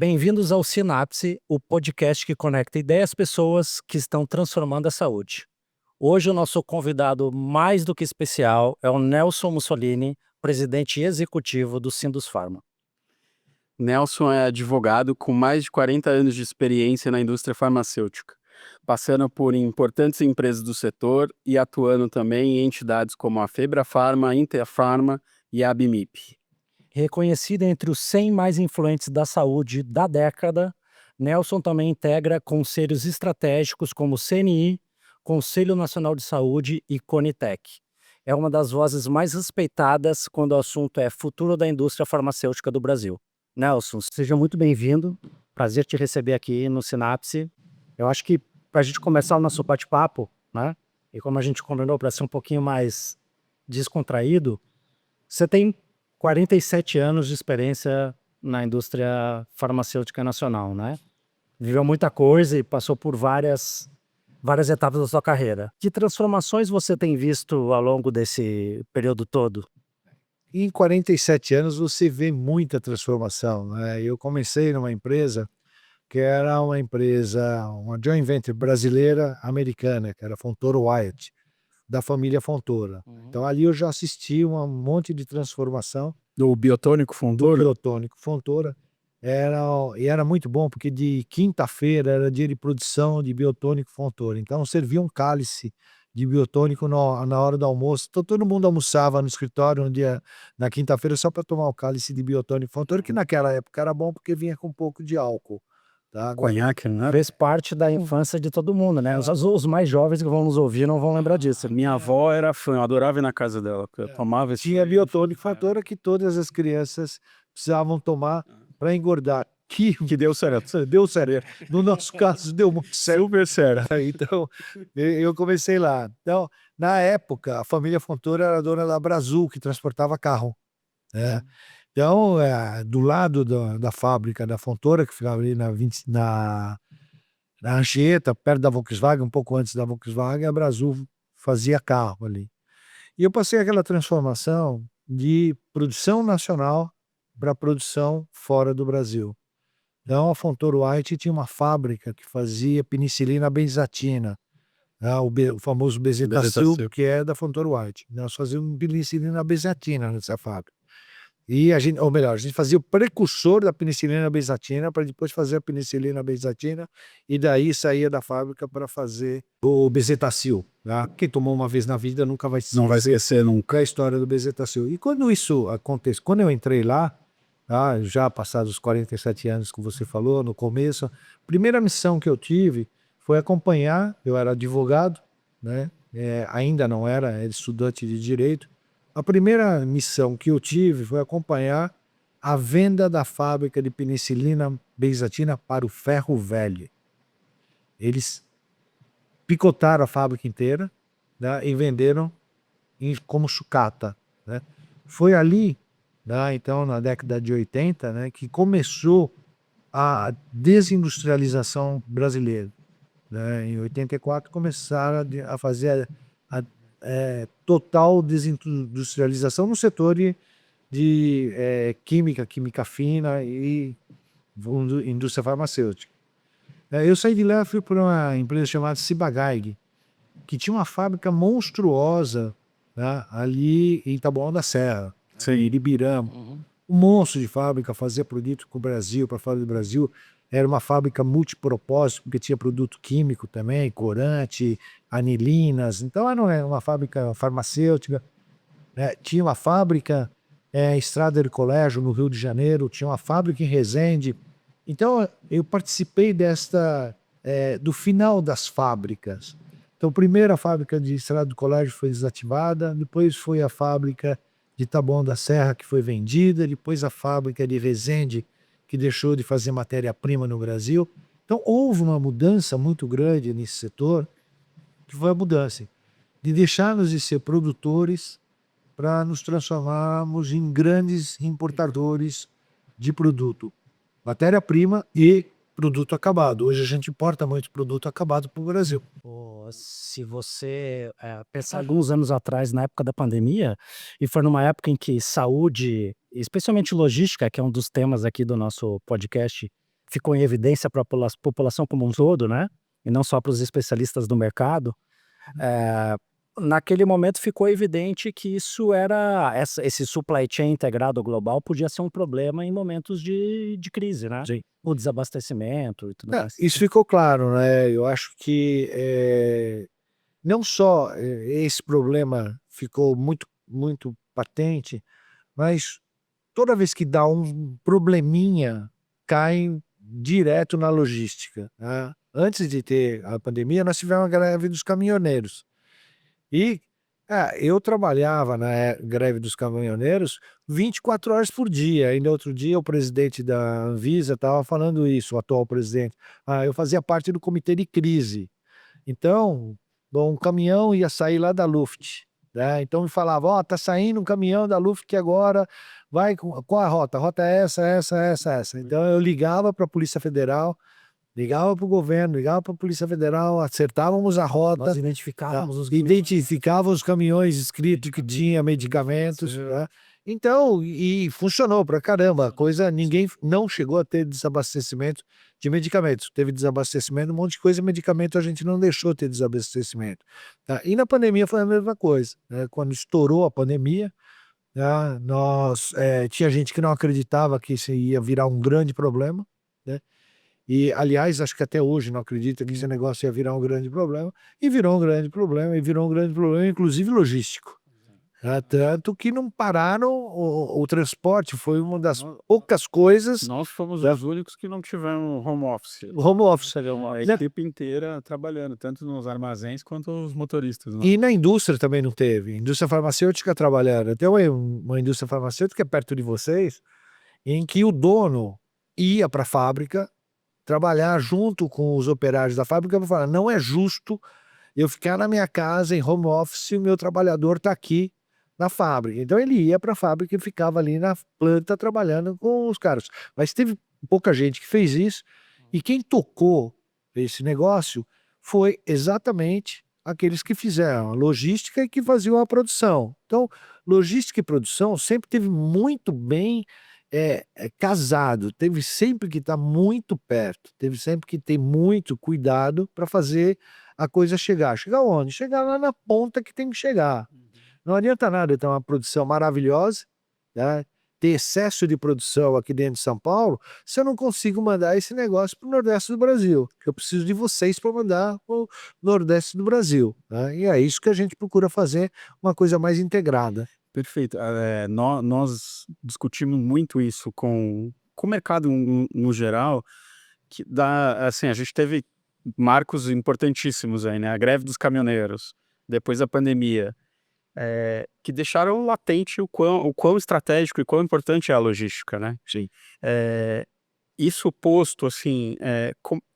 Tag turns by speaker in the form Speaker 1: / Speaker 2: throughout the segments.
Speaker 1: Bem-vindos ao Sinapse, o podcast que conecta ideias pessoas que estão transformando a saúde. Hoje o nosso convidado mais do que especial é o Nelson Mussolini, presidente executivo do Sindusfarma.
Speaker 2: Nelson é advogado com mais de 40 anos de experiência na indústria farmacêutica, passando por importantes empresas do setor e atuando também em entidades como a Febrafarma, Interfarma e a Abimip.
Speaker 1: Reconhecido entre os 100 mais influentes da saúde da década, Nelson também integra conselhos estratégicos como o CNI, Conselho Nacional de Saúde e Conitec. É uma das vozes mais respeitadas quando o assunto é futuro da indústria farmacêutica do Brasil. Nelson, seja muito bem-vindo. Prazer te receber aqui no Sinapse. Eu acho que para a gente começar o nosso bate-papo, né? E como a gente combinou para ser um pouquinho mais descontraído, você tem 47 anos de experiência na indústria farmacêutica nacional, né? Viveu muita coisa e passou por várias etapas da sua carreira. Que transformações você tem visto ao longo desse período todo?
Speaker 3: Em 47 anos você vê muita transformação, né? Eu comecei numa empresa que era uma joint venture brasileira americana, que era Fontoura Wyatt, da família Fontoura. Então ali eu já assisti um monte de transformação
Speaker 2: Do Biotônico
Speaker 3: do
Speaker 2: Fontoura?
Speaker 3: Biotônico Fontoura. Era muito bom, porque de quinta-feira era dia de produção de Biotônico Fontoura. Então servia um cálice de biotônico na hora do almoço. Então todo mundo almoçava no escritório na quinta-feira só para tomar o cálice de Biotônico Fontoura, que naquela época era bom porque vinha com um pouco de álcool. Tá?
Speaker 2: Conhaque, né?
Speaker 1: Fez parte da infância de todo mundo, né? Os mais jovens que vão nos ouvir não vão lembrar disso.
Speaker 2: Minha avó era fã, eu adorava ir na casa dela, porque eu tomava esse...
Speaker 3: Tinha Biotônico Fontoura que todas as crianças precisavam tomar para engordar.
Speaker 2: Que deu certo.
Speaker 3: Deu certo. No nosso caso, deu muito certo.
Speaker 2: Super certo.
Speaker 3: Então, eu comecei lá. Então, na época, a família Fontoura era dona da Brasil, que transportava carro, né? Então, do lado da fábrica da Fontoura, que ficava ali na Anchieta, perto da Volkswagen, um pouco antes da Volkswagen, a Brasil fazia carro ali. E eu passei aquela transformação de produção nacional para produção fora do Brasil. Então, a Fontoura Wyatt tinha uma fábrica que fazia penicilina benzatina, né, o famoso Bezetacil,
Speaker 2: Bezetacil.
Speaker 3: que é da Fontoura Wyatt. Nós fazíamos penicilina benzatina nessa fábrica. E a gente fazia o precursor da penicilina benzatina para depois fazer a penicilina benzatina e daí saía da fábrica para fazer o Bezetacil. Tá? Quem tomou uma vez na vida nunca vai
Speaker 2: Não vai esquecer nunca.
Speaker 3: a história do Bezetacil. E quando isso acontece, quando eu entrei lá, tá, já passados os 47 anos que você falou no começo, a primeira missão que eu tive foi acompanhar. Eu era advogado, né? Ainda não era estudante de direito. A primeira missão que eu tive foi acompanhar a venda da fábrica de penicilina benzatina para o Ferro Velho. Eles picotaram a fábrica inteira, né, e venderam como sucata, né? Foi ali, né, então, na década de 80, né, que começou a desindustrialização brasileira, né? Em 84 começaram a fazer a total desindustrialização no setor de química fina e indústria farmacêutica. Eu saí de lá e fui para uma empresa chamada Ciba-Geigy, que tinha uma fábrica monstruosa, né, ali em Taboão da Serra,
Speaker 2: Sim.
Speaker 3: em Ibirama. Um monstro de fábrica, fazia produto com o Brasil, para fora do Brasil. Era uma fábrica multipropósito, porque tinha produto químico também, corante, anilinas. Então era uma fábrica farmacêutica, né? Tinha uma fábrica Estrada do Colégio, no Rio de Janeiro, tinha uma fábrica em Resende. Então eu participei do final das fábricas. Então primeiro a fábrica de Estrada do Colégio foi desativada, depois foi a fábrica de Taboão da Serra que foi vendida, depois a fábrica de Resende, que deixou de fazer matéria-prima no Brasil. Então houve uma mudança muito grande nesse setor, que foi a mudança de deixarmos de ser produtores para nos transformarmos em grandes importadores de produto, matéria-prima e produto acabado. Hoje a gente importa muito produto acabado para o Brasil.
Speaker 1: Se você pensar alguns anos atrás, na época da pandemia, e foi numa época em que saúde, especialmente logística, que é um dos temas aqui do nosso podcast, ficou em evidência para a população como um todo, né? E não só para os especialistas do mercado, naquele momento ficou evidente que esse supply chain integrado global podia ser um problema em momentos de crise, né?
Speaker 3: Sim.
Speaker 1: O desabastecimento e tudo mais.
Speaker 3: Isso ficou claro, né? Eu acho que não só esse problema ficou muito, muito patente, mas toda vez que dá um probleminha, cai direto na logística, né? Antes de ter a pandemia, nós tivemos a greve dos caminhoneiros. E eu trabalhava na greve dos caminhoneiros 24 horas por dia. Ainda outro dia o presidente da Anvisa estava falando isso, o atual presidente. Eu fazia parte do comitê de crise. Então, um caminhão ia sair lá da Luft, né? Então me falava, tá saindo um caminhão da Luft que agora vai qual a rota? A rota é essa. Então eu ligava para a Polícia Federal, ligava para o governo, ligava para a Polícia Federal, acertávamos a rota.
Speaker 1: Nós identificávamos os
Speaker 3: Identificava os caminhões escritos que tinha medicamentos, né? Então, e funcionou pra caramba. Ninguém não chegou a ter desabastecimento de medicamentos. Teve desabastecimento, um monte de coisa, medicamento a gente não deixou ter desabastecimento. Tá? E na pandemia foi a mesma coisa, né? Quando estourou a pandemia, né, tinha gente que não acreditava que isso ia virar um grande problema, né? E, aliás, acho que até hoje não acredita que esse negócio ia virar um grande problema, e virou um grande problema, inclusive logístico. Tanto que não pararam o transporte, foi uma das poucas coisas.
Speaker 2: Nós fomos os únicos que não tivemos home office.
Speaker 3: Home office.
Speaker 2: A equipe inteira trabalhando, tanto nos armazéns quanto os motoristas. Né?
Speaker 3: E na indústria também não teve. Indústria farmacêutica trabalhando. Tem uma indústria farmacêutica perto de vocês, em que o dono ia para a fábrica trabalhar junto com os operários da fábrica para falar, não é justo eu ficar na minha casa em home office e o meu trabalhador está aqui na fábrica. Então ele ia para a fábrica e ficava ali na planta trabalhando com os caras. Mas teve pouca gente que fez isso, e quem tocou esse negócio foi exatamente aqueles que fizeram a logística e que faziam a produção. Então, logística e produção sempre teve muito bem casado, teve sempre que estar muito perto, teve sempre que ter muito cuidado para fazer a coisa chegar. Chegar onde? Chegar lá na ponta que tem que chegar. Não adianta nada eu ter uma produção maravilhosa, né? Ter excesso de produção aqui dentro de São Paulo, se eu não consigo mandar esse negócio para o Nordeste do Brasil. Eu preciso de vocês para mandar para o Nordeste do Brasil, né? E é isso que a gente procura fazer, uma coisa mais integrada.
Speaker 2: Perfeito. Nós discutimos muito isso com o mercado no geral, que assim, a gente teve marcos importantíssimos aí, né? A greve dos caminhoneiros, depois a pandemia, que deixaram latente o quão estratégico e quão importante é a logística, né?
Speaker 3: Sim.
Speaker 2: Isso posto, assim,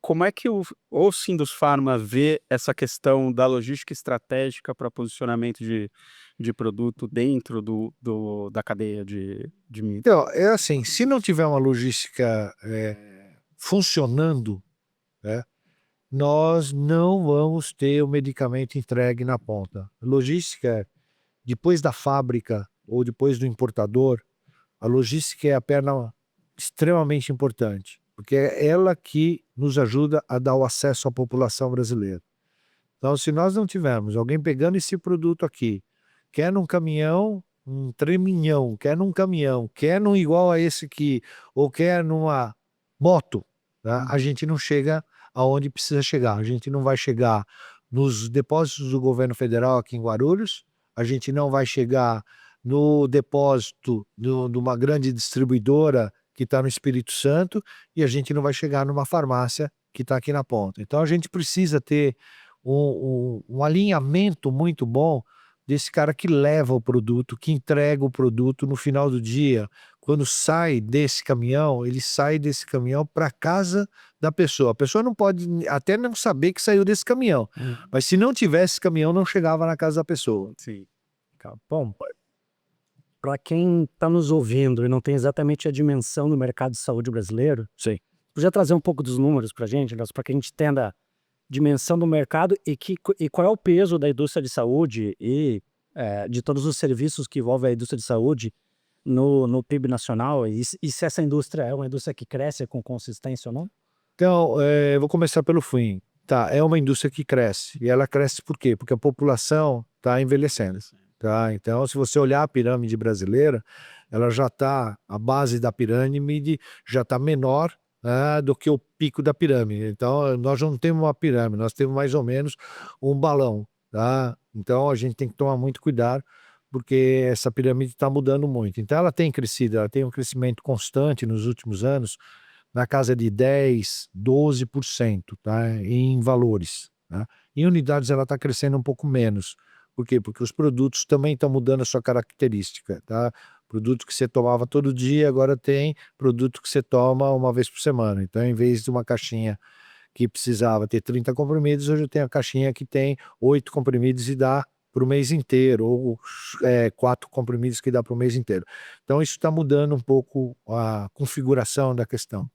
Speaker 2: como é que o Sindusfarma vê essa questão da logística estratégica para posicionamento de produto dentro da cadeia de mídia?
Speaker 3: Então, é assim, se não tiver uma logística funcionando, né, nós não vamos ter o medicamento entregue na ponta. Logística, depois da fábrica ou depois do importador, a logística é a perna extremamente importante, porque é ela que nos ajuda a dar o acesso à população brasileira. Então, se nós não tivermos alguém pegando esse produto aqui, quer num caminhão, um treminhão, quer num caminhão, quer num igual a esse aqui, ou quer numa moto, tá? A gente não chega aonde precisa chegar. A gente não vai chegar nos depósitos do governo federal aqui em Guarulhos, a gente não vai chegar no depósito de uma grande distribuidora que está no Espírito Santo, e a gente não vai chegar numa farmácia que está aqui na ponta. Então a gente precisa ter um alinhamento muito bom desse cara que leva o produto, que entrega o produto no final do dia. Quando sai desse caminhão, ele sai desse caminhão para casa da pessoa. A pessoa não pode até não saber que saiu desse caminhão, mas se não tivesse esse caminhão, não chegava na casa da pessoa.
Speaker 2: Sim.
Speaker 1: Bom, para quem está nos ouvindo e não tem exatamente a dimensão do mercado de saúde brasileiro,
Speaker 3: Sim.
Speaker 1: podia trazer um pouco dos números para a gente, para que a gente entenda a dimensão do mercado e qual é o peso da indústria de saúde e de todos os serviços que envolvem a indústria de saúde no PIB nacional? E se essa indústria é uma indústria que cresce com consistência ou não?
Speaker 3: Então, vou começar pelo fim. Tá, é uma indústria que cresce. E ela cresce por quê? Porque a população está envelhecendo. Tá? Então, se você olhar a pirâmide brasileira, ela já está, a base da pirâmide já está menor, né, do que o pico da pirâmide. Então, nós não temos uma pirâmide, nós temos mais ou menos um balão. Tá? Então, a gente tem que tomar muito cuidado, porque essa pirâmide está mudando muito. Então, ela tem crescido, ela tem um crescimento constante nos últimos anos, na casa de 10, 12%, tá? Em valores. Tá? Em unidades ela está crescendo um pouco menos. Por quê? Porque os produtos também estão mudando a sua característica. Tá? Produto que você tomava todo dia, agora tem produto que você toma uma vez por semana. Então, em vez de uma caixinha que precisava ter 30 comprimidos, hoje eu tenho a caixinha que tem 8 comprimidos e dá para o mês inteiro, ou 4 comprimidos que dá para o mês inteiro. Então, isso está mudando um pouco a configuração da questão.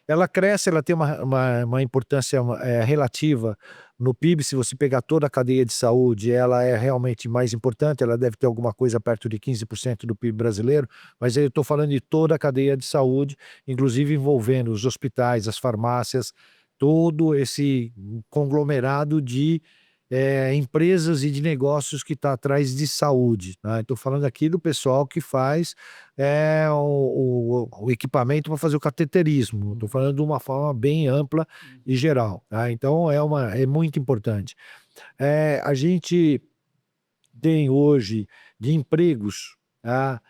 Speaker 3: Ela cresce, ela tem uma importância relativa no PIB. Se você pegar toda a cadeia de saúde, ela é realmente mais importante, ela deve ter alguma coisa perto de 15% do PIB brasileiro, mas eu estou falando de toda a cadeia de saúde, inclusive envolvendo os hospitais, as farmácias, todo esse conglomerado de empresas e de negócios que está atrás de saúde. Tá? Estou falando aqui do pessoal que faz o equipamento para fazer o cateterismo. Estou falando de uma forma bem ampla e geral. Tá? Então é muito importante. A gente tem hoje de empregos, tá,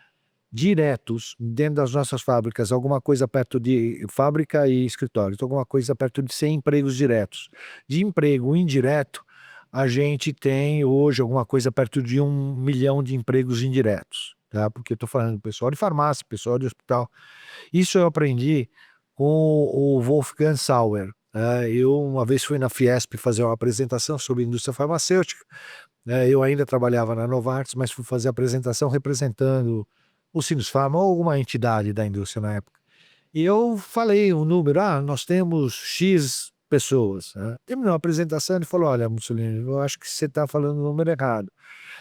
Speaker 3: diretos dentro das nossas fábricas, alguma coisa perto de fábrica e escritório, então alguma coisa perto de 100 empregos diretos. De emprego indireto, a gente tem hoje alguma coisa perto de 1 milhão de empregos indiretos, tá? Porque eu estou falando do pessoal de farmácia, pessoal de hospital. Isso eu aprendi com o Wolfgang Sauer. Eu uma vez fui na Fiesp fazer uma apresentação sobre indústria farmacêutica. Eu ainda trabalhava na Novartis, mas fui fazer a apresentação representando o Sinusfarma ou alguma entidade da indústria na época. E eu falei um número, nós temos X pessoas. Terminou a apresentação, ele falou: olha, Mussolini, eu acho que você está falando o número errado.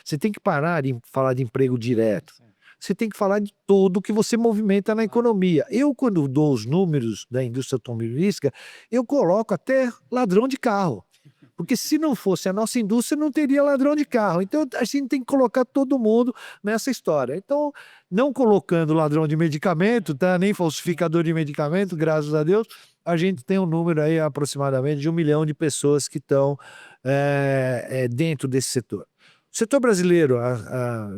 Speaker 3: Você tem que parar de falar de emprego direto. Você tem que falar de tudo que você movimenta na economia. Eu, quando dou os números da indústria automobilística, eu coloco até ladrão de carro. Porque se não fosse a nossa indústria, não teria ladrão de carro. Então, a gente tem que colocar todo mundo nessa história. Então, não colocando ladrão de medicamento, tá? Nem falsificador de medicamento, graças a Deus, a gente tem um número aí aproximadamente de 1 milhão de pessoas que estão dentro desse setor. O setor brasileiro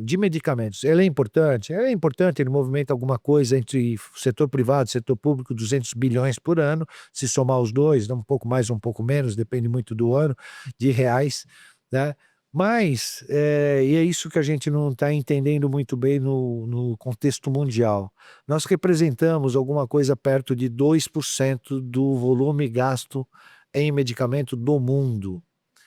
Speaker 3: de medicamentos, ele é importante? É importante, ele movimenta alguma coisa entre o setor privado e setor público, 200 bilhões por ano, se somar os dois, um pouco mais ou um pouco menos, depende muito do ano, de reais, né? Mas, e é isso que a gente não está entendendo muito bem no contexto mundial. Nós representamos alguma coisa perto de 2% do volume gasto em medicamento do mundo.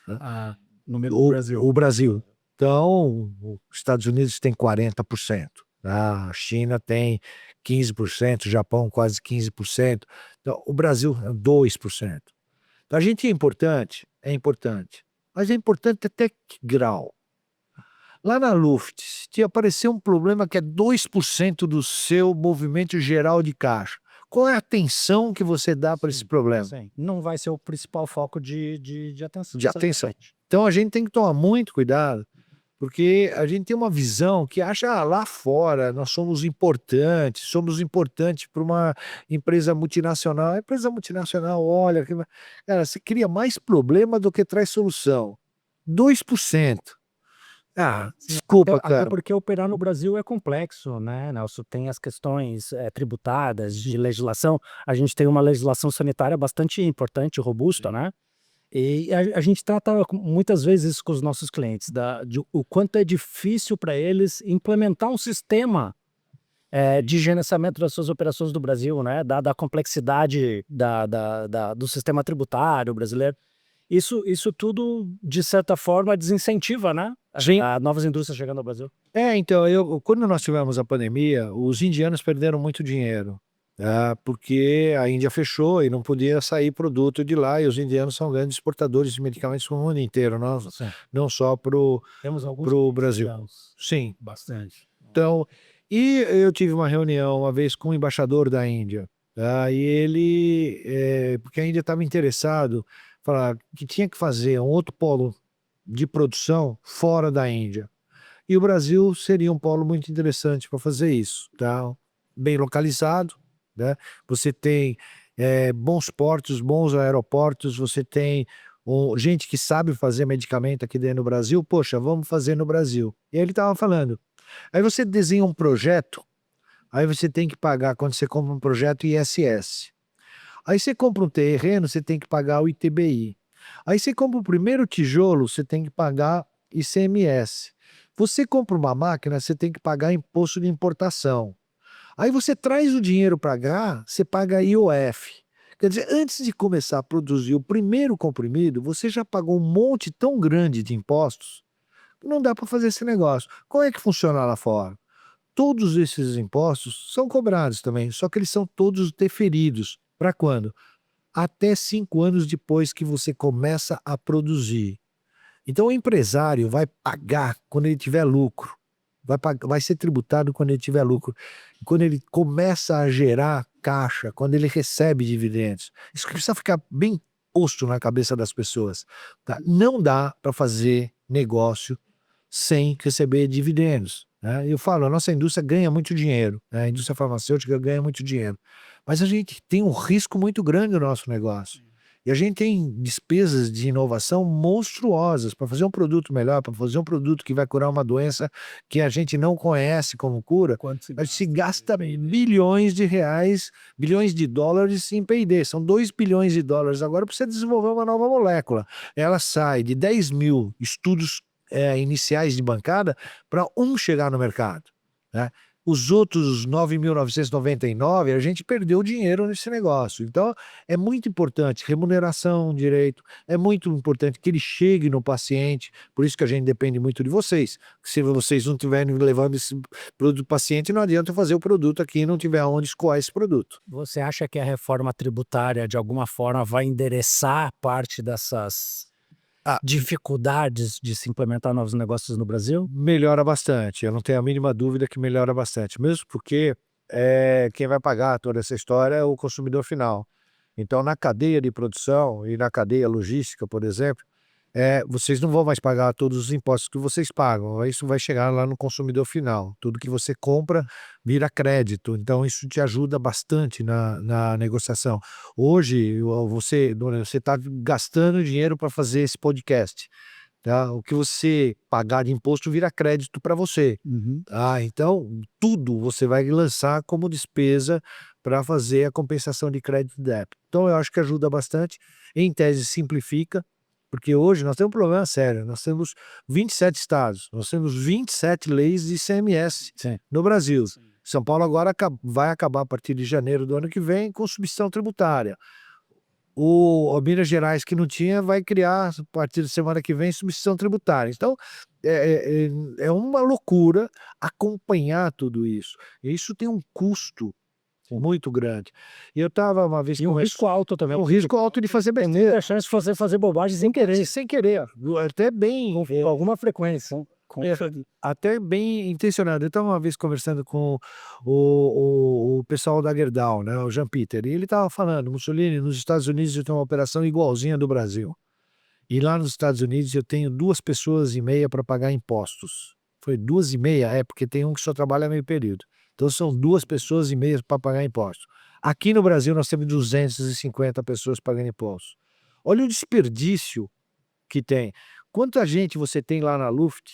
Speaker 3: Né?
Speaker 1: No Brasil.
Speaker 3: O Brasil. Então, os Estados Unidos tem 40%, tá? A China tem 15%, o Japão quase 15%. Então, o Brasil é 2%. Então, a gente é importante, mas é importante até que grau? Lá na Luft, se aparecer um problema que é 2% do seu movimento geral de caixa, qual é a atenção que você dá para esse problema?
Speaker 1: Sim. Não vai ser o principal foco de atenção.
Speaker 3: De atenção. Então, a gente tem que tomar muito cuidado, porque a gente tem uma visão que acha lá fora nós somos importantes para uma empresa multinacional. A empresa multinacional, olha, cara, você cria mais problema do que traz solução. 2%. Desculpa,
Speaker 1: Até
Speaker 3: cara.
Speaker 1: porque operar no Brasil é complexo, né, Nelson? Tem as questões tributárias, de legislação. A gente tem uma legislação sanitária bastante importante, robusta, né? E a gente trata muitas vezes isso com os nossos clientes, de o quanto é difícil para eles implementar um sistema de gerenciamento das suas operações do Brasil, né? Da complexidade do sistema tributário brasileiro. Isso tudo, de certa forma, desincentiva, né?
Speaker 3: Sim.
Speaker 1: Novas indústrias chegando ao Brasil.
Speaker 3: Então, quando nós tivemos a pandemia, os indianos perderam muito dinheiro. Porque a Índia fechou e não podia sair produto de lá, e os indianos são grandes exportadores de medicamentos para o mundo inteiro, não só para
Speaker 1: Temos alguns
Speaker 3: o Brasil.
Speaker 1: cristãos,
Speaker 3: Sim.
Speaker 1: bastante.
Speaker 3: Então, E eu tive uma reunião uma vez com o embaixador da Índia, tá? E ele, porque a Índia estava interessado, falar que tinha que fazer um outro polo de produção fora da Índia. E o Brasil seria um polo muito interessante para fazer isso, tá? Bem localizado, né? Você tem bons portos, bons aeroportos, você tem gente que sabe fazer medicamento aqui dentro do Brasil, poxa, vamos fazer no Brasil. E aí ele estava falando, aí você desenha um projeto, aí você tem que pagar, quando você compra um projeto, ISS. Aí você compra um terreno, você tem que pagar o ITBI. Aí você compra o primeiro tijolo, você tem que pagar ICMS. Você compra uma máquina, você tem que pagar imposto de importação. Aí você traz o dinheiro para cá, você paga IOF. Quer dizer, antes de começar a produzir o primeiro comprimido, você já pagou um monte tão grande de impostos, que não dá para fazer esse negócio. Como é que funciona lá fora? Todos esses impostos são cobrados também, só que eles são todos deferidos. Para quando? Até 5 anos depois que você começa a produzir. Então o empresário vai pagar quando ele tiver lucro, vai ser tributado quando ele tiver lucro, quando ele começa a gerar caixa, quando ele recebe dividendos. Isso que precisa ficar bem posto na cabeça das pessoas, tá? Não dá para fazer negócio sem receber dividendos, né? Eu falo, a nossa indústria ganha muito dinheiro, né? A indústria farmacêutica ganha muito dinheiro, mas a gente tem um risco muito grande no nosso negócio. E a gente tem despesas de inovação monstruosas para fazer um produto melhor, para fazer um produto que vai curar uma doença que a gente não conhece como cura. A gente se gasta bilhões de reais, bilhões de dólares em P&D. São 2 bilhões de dólares agora para você desenvolver uma nova molécula. Ela sai de 10 mil estudos iniciais de bancada para um chegar no mercado, né? Os outros 9.999, a gente perdeu dinheiro nesse negócio. Então, é muito importante remuneração direito, é muito importante que ele chegue no paciente, por isso que a gente depende muito de vocês. Se vocês não estiverem levando esse produto para o paciente, não adianta fazer o produto aqui e não tiver onde escoar esse produto.
Speaker 1: Você acha que a reforma tributária, de alguma forma, vai endereçar parte dessas dificuldades de se implementar novos negócios no Brasil?
Speaker 3: Melhora bastante, eu não tenho a mínima dúvida que melhora bastante, mesmo porque quem vai pagar toda essa história é o consumidor final. Então, na cadeia de produção e na cadeia logística, por exemplo, vocês não vão mais pagar todos os impostos que vocês pagam, isso vai chegar lá no consumidor final. Tudo que você compra vira crédito, então isso te ajuda bastante na negociação. Hoje, você está gastando dinheiro para fazer esse podcast, tá? O que você pagar de imposto vira crédito para você. Então, tudo você vai lançar como despesa para fazer a compensação de crédito e débito. Então, eu acho que ajuda bastante. Em tese, simplifica, porque hoje nós temos um problema sério. Nós temos 27 estados, nós temos 27 leis de ICMS no Brasil. São Paulo agora vai acabar a partir de janeiro do ano que vem com substituição tributária. O Minas Gerais, que não tinha, vai criar, a partir da semana que vem, substituição tributária. Então, é uma loucura acompanhar tudo isso. E isso tem um custo muito grande. E eu estava uma vez...
Speaker 1: E um risco alto também.
Speaker 3: Um risco alto de fazer
Speaker 1: Tem
Speaker 3: besteira.
Speaker 1: muita chance de você fazer bobagem sem querer.
Speaker 3: Sem querer. Até bem...
Speaker 1: Com alguma frequência.
Speaker 3: Até bem intencionado. Eu estava uma vez conversando com o pessoal da Gerdau, né, o Jean Peter, e ele estava falando, Mussolini, nos Estados Unidos eu tenho uma operação igualzinha do Brasil. E lá nos Estados Unidos eu tenho 2,5 pessoas para pagar impostos. Foi 2,5? Porque tem um que só trabalha meio período. Então são 2,5 pessoas para pagar impostos. Aqui no Brasil nós temos 250 pessoas pagando impostos. Olha o desperdício que tem. Quanta gente você tem lá na Luft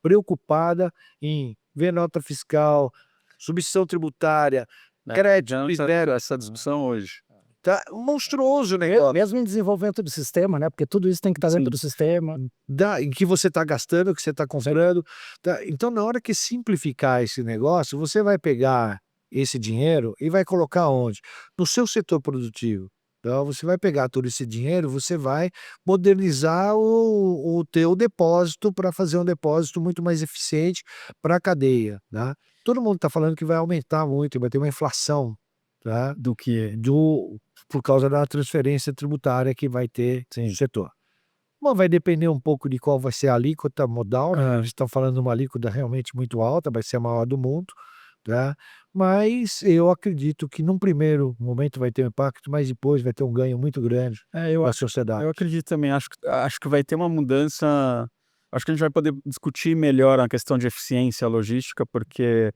Speaker 3: preocupada em ver nota fiscal, substituição tributária, crédito,
Speaker 2: essa discussão hoje.
Speaker 3: tá monstruoso, né?
Speaker 1: Mesmo em desenvolvimento do sistema, né? Porque tudo isso tem que estar dentro do sistema.
Speaker 3: Em que você está gastando, o que você está comprando. Tá? Então, na hora que simplificar esse negócio, você vai pegar esse dinheiro e vai colocar onde? No seu setor produtivo. Então, você vai pegar todo esse dinheiro, você vai modernizar o teu depósito para fazer um depósito muito mais eficiente para a cadeia, tá? Todo mundo está falando que vai aumentar muito, vai ter uma inflação, tá? Por causa da transferência tributária que vai ter no setor. Mas vai depender um pouco de qual vai ser a alíquota modal, né? A gente está falando de uma alíquota realmente muito alta, vai ser a maior do mundo, tá? Mas eu acredito que num primeiro momento vai ter um impacto, mas depois vai ter um ganho muito grande
Speaker 2: Eu
Speaker 3: para a sociedade.
Speaker 2: Eu acredito também, acho que vai ter uma mudança. Acho que a gente vai poder discutir melhor a questão de eficiência logística, porque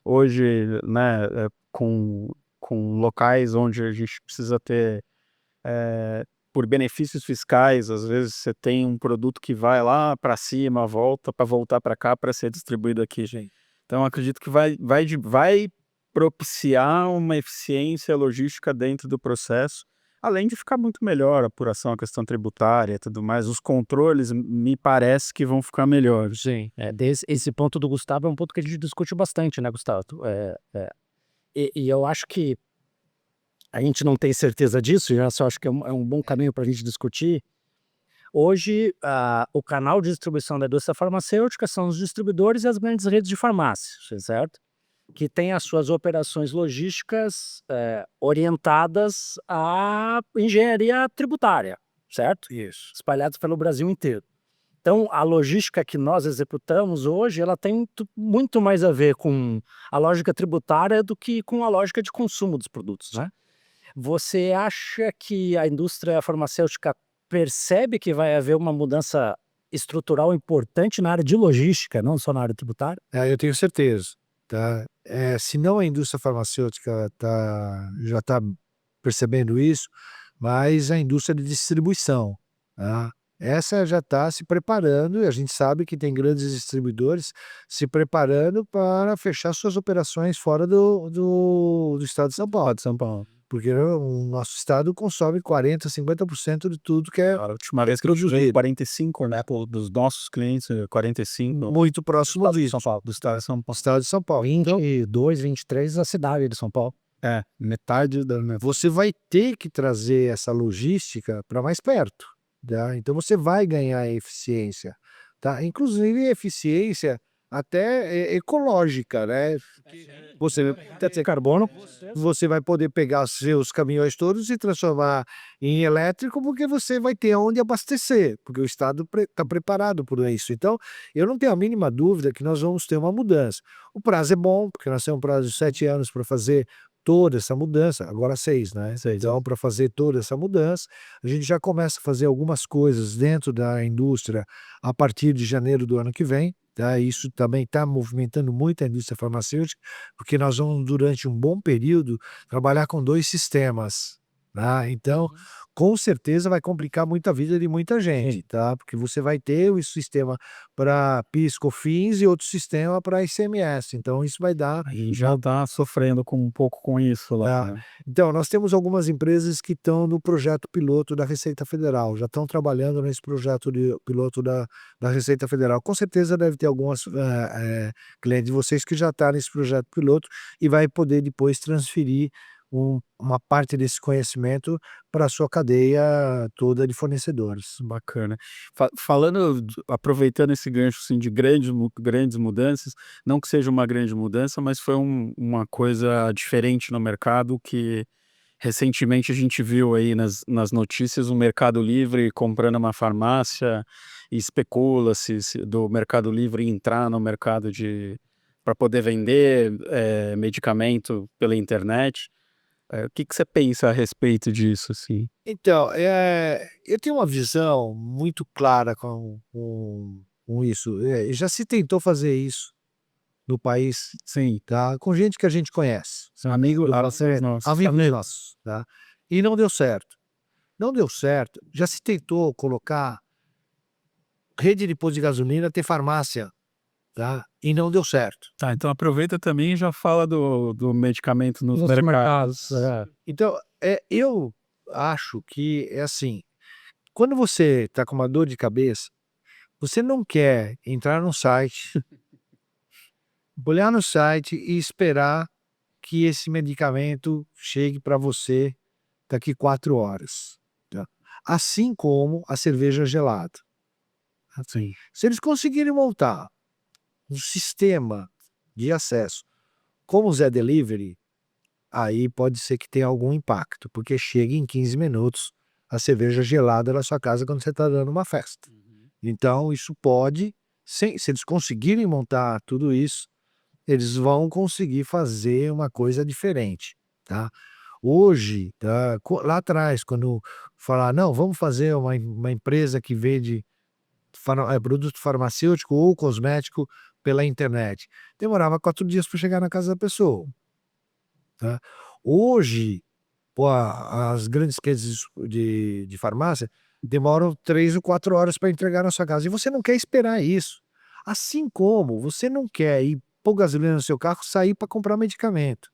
Speaker 2: hoje, né, com locais onde a gente precisa ter, por benefícios fiscais, às vezes você tem um produto que vai lá para cima, volta para voltar para cá para ser distribuído aqui.
Speaker 3: Sim.
Speaker 2: Então, acredito que vai propiciar uma eficiência logística dentro do processo, além de ficar muito melhor a apuração, a questão tributária e tudo mais. Os controles me parece que vão ficar melhores.
Speaker 3: Sim.
Speaker 1: Esse ponto do Gustavo é um ponto que a gente discute bastante, né, Gustavo? E eu acho que a gente não tem certeza disso, já só acho que é um bom caminho para a gente discutir. Hoje, o canal de distribuição da indústria farmacêutica são os distribuidores e as grandes redes de farmácias, certo? Que têm as suas operações logísticas orientadas à engenharia tributária, certo?
Speaker 3: Isso.
Speaker 1: Espalhadas pelo Brasil inteiro. Então, a logística que nós executamos hoje, ela tem muito mais a ver com a lógica tributária do que com a lógica de consumo dos produtos, né? Você acha que a indústria farmacêutica percebe que vai haver uma mudança estrutural importante na área de logística, não só na área tributária?
Speaker 3: Eu tenho certeza, tá? Se não a indústria farmacêutica já está percebendo isso, mas a indústria de distribuição, tá? Essa já está se preparando e a gente sabe que tem grandes distribuidores se preparando para fechar suas operações fora do estado de São Paulo.
Speaker 2: De São Paulo.
Speaker 3: Porque o nosso estado consome 40, 50% de tudo que é
Speaker 2: A última vez que eu vi 45, né, dos nossos clientes, 45
Speaker 3: muito próximo
Speaker 2: do
Speaker 3: disso,
Speaker 2: São Paulo, do estado de São Paulo.
Speaker 3: estado de São Paulo. Então,
Speaker 1: 22, 23 a cidade de São Paulo.
Speaker 2: Metade da
Speaker 3: você vai ter que trazer essa logística para mais perto, tá? Então você vai ganhar eficiência, tá? Inclusive eficiência até ecológica, né? Você
Speaker 1: Quer dizer, carbono?
Speaker 3: você vai poder pegar os seus caminhões todos e transformar em elétrico, porque você vai ter onde abastecer, porque o estado está preparado por isso. Então, eu não tenho a mínima dúvida que nós vamos ter uma mudança. O prazo é bom, porque nós temos um prazo de 7 anos para fazer toda essa mudança, agora 6, né? Então, para fazer toda essa mudança, a gente já começa a fazer algumas coisas dentro da indústria a partir de janeiro do ano que vem, tá? Isso também está movimentando muito a indústria farmacêutica, porque nós vamos, durante um bom período, trabalhar com 2 sistemas, tá? Então, com certeza vai complicar muito a vida de muita gente, tá? Porque você vai ter o sistema para PIS, COFINS e outro sistema para ICMS, então isso vai dar.
Speaker 2: E já está sofrendo um pouco com isso lá, né?
Speaker 3: Então, nós temos algumas empresas que estão no projeto piloto da Receita Federal, já estão trabalhando nesse projeto piloto da Receita Federal. Com certeza deve ter algumas clientes de vocês que já estão nesse projeto piloto e vai poder depois transferir uma parte desse conhecimento para a sua cadeia toda de fornecedores.
Speaker 2: Bacana. Aproveitando esse gancho assim, de grandes mudanças, não que seja uma grande mudança, mas foi uma coisa diferente no mercado que recentemente a gente viu aí nas notícias o Mercado Livre comprando uma farmácia e especula-se do Mercado Livre entrar no mercado para poder vender medicamento pela internet. O que você pensa a respeito disso, assim?
Speaker 3: Então, eu tenho uma visão muito clara com isso. Já se tentou fazer isso no país,
Speaker 2: Sim,
Speaker 3: tá? Com gente que a gente conhece,
Speaker 2: amigos nossos.
Speaker 3: amigos nossos, tá? E não deu certo. Não deu certo. Já se tentou colocar rede de posto de gasolina, ter farmácia, tá? E não deu certo.
Speaker 2: Tá, então aproveita também e já fala do medicamento nos
Speaker 1: Nos
Speaker 2: mercados.
Speaker 1: mercados.
Speaker 3: Então, eu acho que é assim, quando você está com uma dor de cabeça, você não quer entrar no site, olhar no site e esperar que esse medicamento chegue para você daqui 4 horas, tá? Assim como a cerveja gelada.
Speaker 2: Sim.
Speaker 3: Se eles conseguirem montar um sistema de acesso como o Zé Delivery, aí pode ser que tenha algum impacto, porque chega em 15 minutos a cerveja gelada na sua casa quando você está dando uma festa. Então isso pode, se eles conseguirem montar tudo isso, eles vão conseguir fazer uma coisa diferente, tá? Hoje, tá, lá atrás, quando falar, não, vamos fazer uma empresa que vende produto farmacêutico ou cosmético pela internet. Demorava 4 dias para chegar na casa da pessoa, tá? Hoje, pô, as grandes redes de farmácia demoram 3 ou 4 horas para entregar na sua casa e você não quer esperar isso. Assim como você não quer ir pôr gasolina no seu carro, sair para comprar medicamento.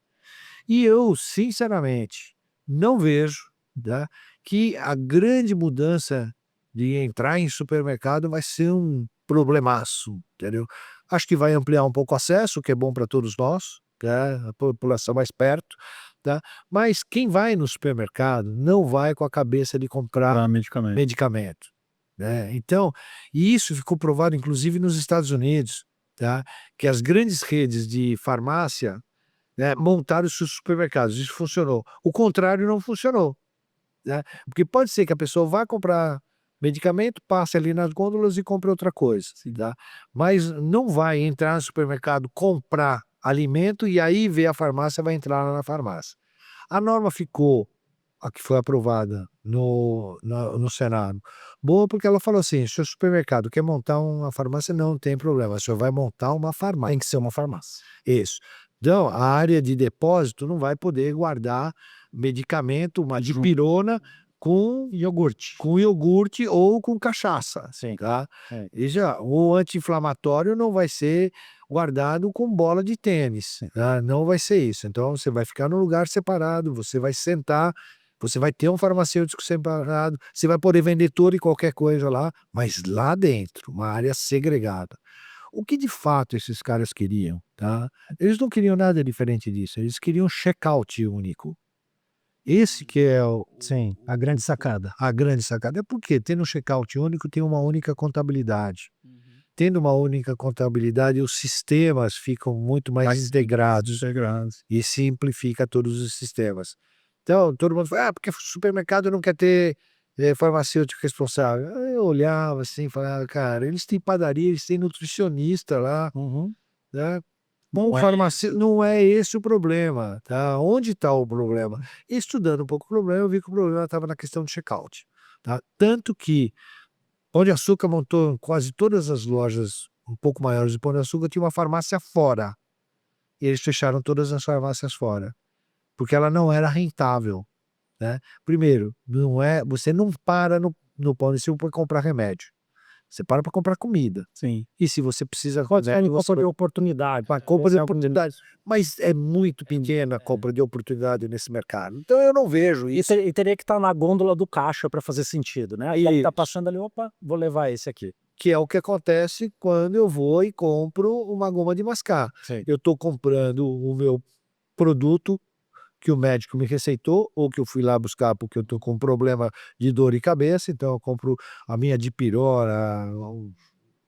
Speaker 3: E eu, sinceramente, não vejo, tá, que a grande mudança de entrar em supermercado vai ser um problemaço, entendeu? Acho que vai ampliar um pouco o acesso, o que é bom para todos nós, tá, a população mais perto, tá? Mas quem vai no supermercado não vai com a cabeça de comprar
Speaker 1: Para medicamento.
Speaker 3: medicamento, né? Então, e isso ficou provado inclusive nos Estados Unidos, tá, que as grandes redes de farmácia, né, montaram os seus supermercados, isso funcionou. O contrário não funcionou, né, porque pode ser que a pessoa vá comprar medicamento, passe ali nas gôndolas e compre outra coisa, tá, mas não vai entrar no supermercado, comprar alimento e aí ver a farmácia, vai entrar lá na farmácia. A norma ficou, a que foi aprovada no Senado, boa porque ela falou assim: "Se o supermercado quer montar uma farmácia, não tem problema, o senhor vai montar uma farmácia".
Speaker 1: Tem que ser uma farmácia.
Speaker 3: Isso. Então, a área de depósito não vai poder guardar medicamento, uma dipirona com
Speaker 1: Iogurte.
Speaker 3: iogurte ou com cachaça,
Speaker 1: Sim.
Speaker 3: tá.
Speaker 1: É.
Speaker 3: E já o anti-inflamatório não vai ser guardado com bola de tênis, tá, não vai ser isso. Então você vai ficar num lugar separado, você vai sentar, você vai ter um farmacêutico separado, você vai poder vender toda e qualquer coisa lá, mas lá dentro, uma área segregada. O que de fato esses caras queriam, tá? Eles não queriam nada diferente disso, eles queriam check-out único. Esse que é
Speaker 1: Sim, a grande sacada.
Speaker 3: a grande sacada. É porque tendo um check-out único tem uma única contabilidade. Tendo uma única contabilidade, os sistemas ficam muito mais integrados e simplifica todos os sistemas. Então, todo mundo fala: "Ah, porque o supermercado não quer ter, farmacêutico responsável". Eu olhava assim e falava: "Cara, eles têm padaria, eles têm nutricionista lá,
Speaker 1: Uhum.
Speaker 3: né, bom
Speaker 1: Não é
Speaker 3: farmacêutico não é esse o problema, tá? Onde está o problema?". Estudando um pouco o problema, eu vi que o problema estava na questão do check-out, tá? Tanto que Pão de Açúcar montou quase todas as lojas um pouco maiores de Pão de Açúcar, tinha uma farmácia fora, e eles fecharam todas as farmácias fora, porque ela não era rentável, né. Primeiro, não é você não para no Pão de Açúcar para comprar remédio, você para comprar comida.
Speaker 1: Sim.
Speaker 3: E se você precisa
Speaker 1: Pode ser
Speaker 3: remédio,
Speaker 1: uma
Speaker 3: você
Speaker 1: compra de oportunidade.
Speaker 3: uma compra de
Speaker 1: Esse é o
Speaker 3: oportunidade, mas é muito pequena a compra de oportunidade nesse mercado, então eu não vejo
Speaker 1: E
Speaker 3: isso.
Speaker 1: teria que estar na gôndola do caixa para fazer sentido, né. Aí tá
Speaker 3: Isso.
Speaker 1: passando ali: "Opa, vou levar esse aqui".
Speaker 3: Que é o que acontece quando eu vou e compro uma goma de mascar.
Speaker 1: Sim.
Speaker 3: Eu estou comprando o meu produto que o médico me receitou ou que eu fui lá buscar porque eu estou com problema de dor de cabeça, então eu compro a minha dipirona,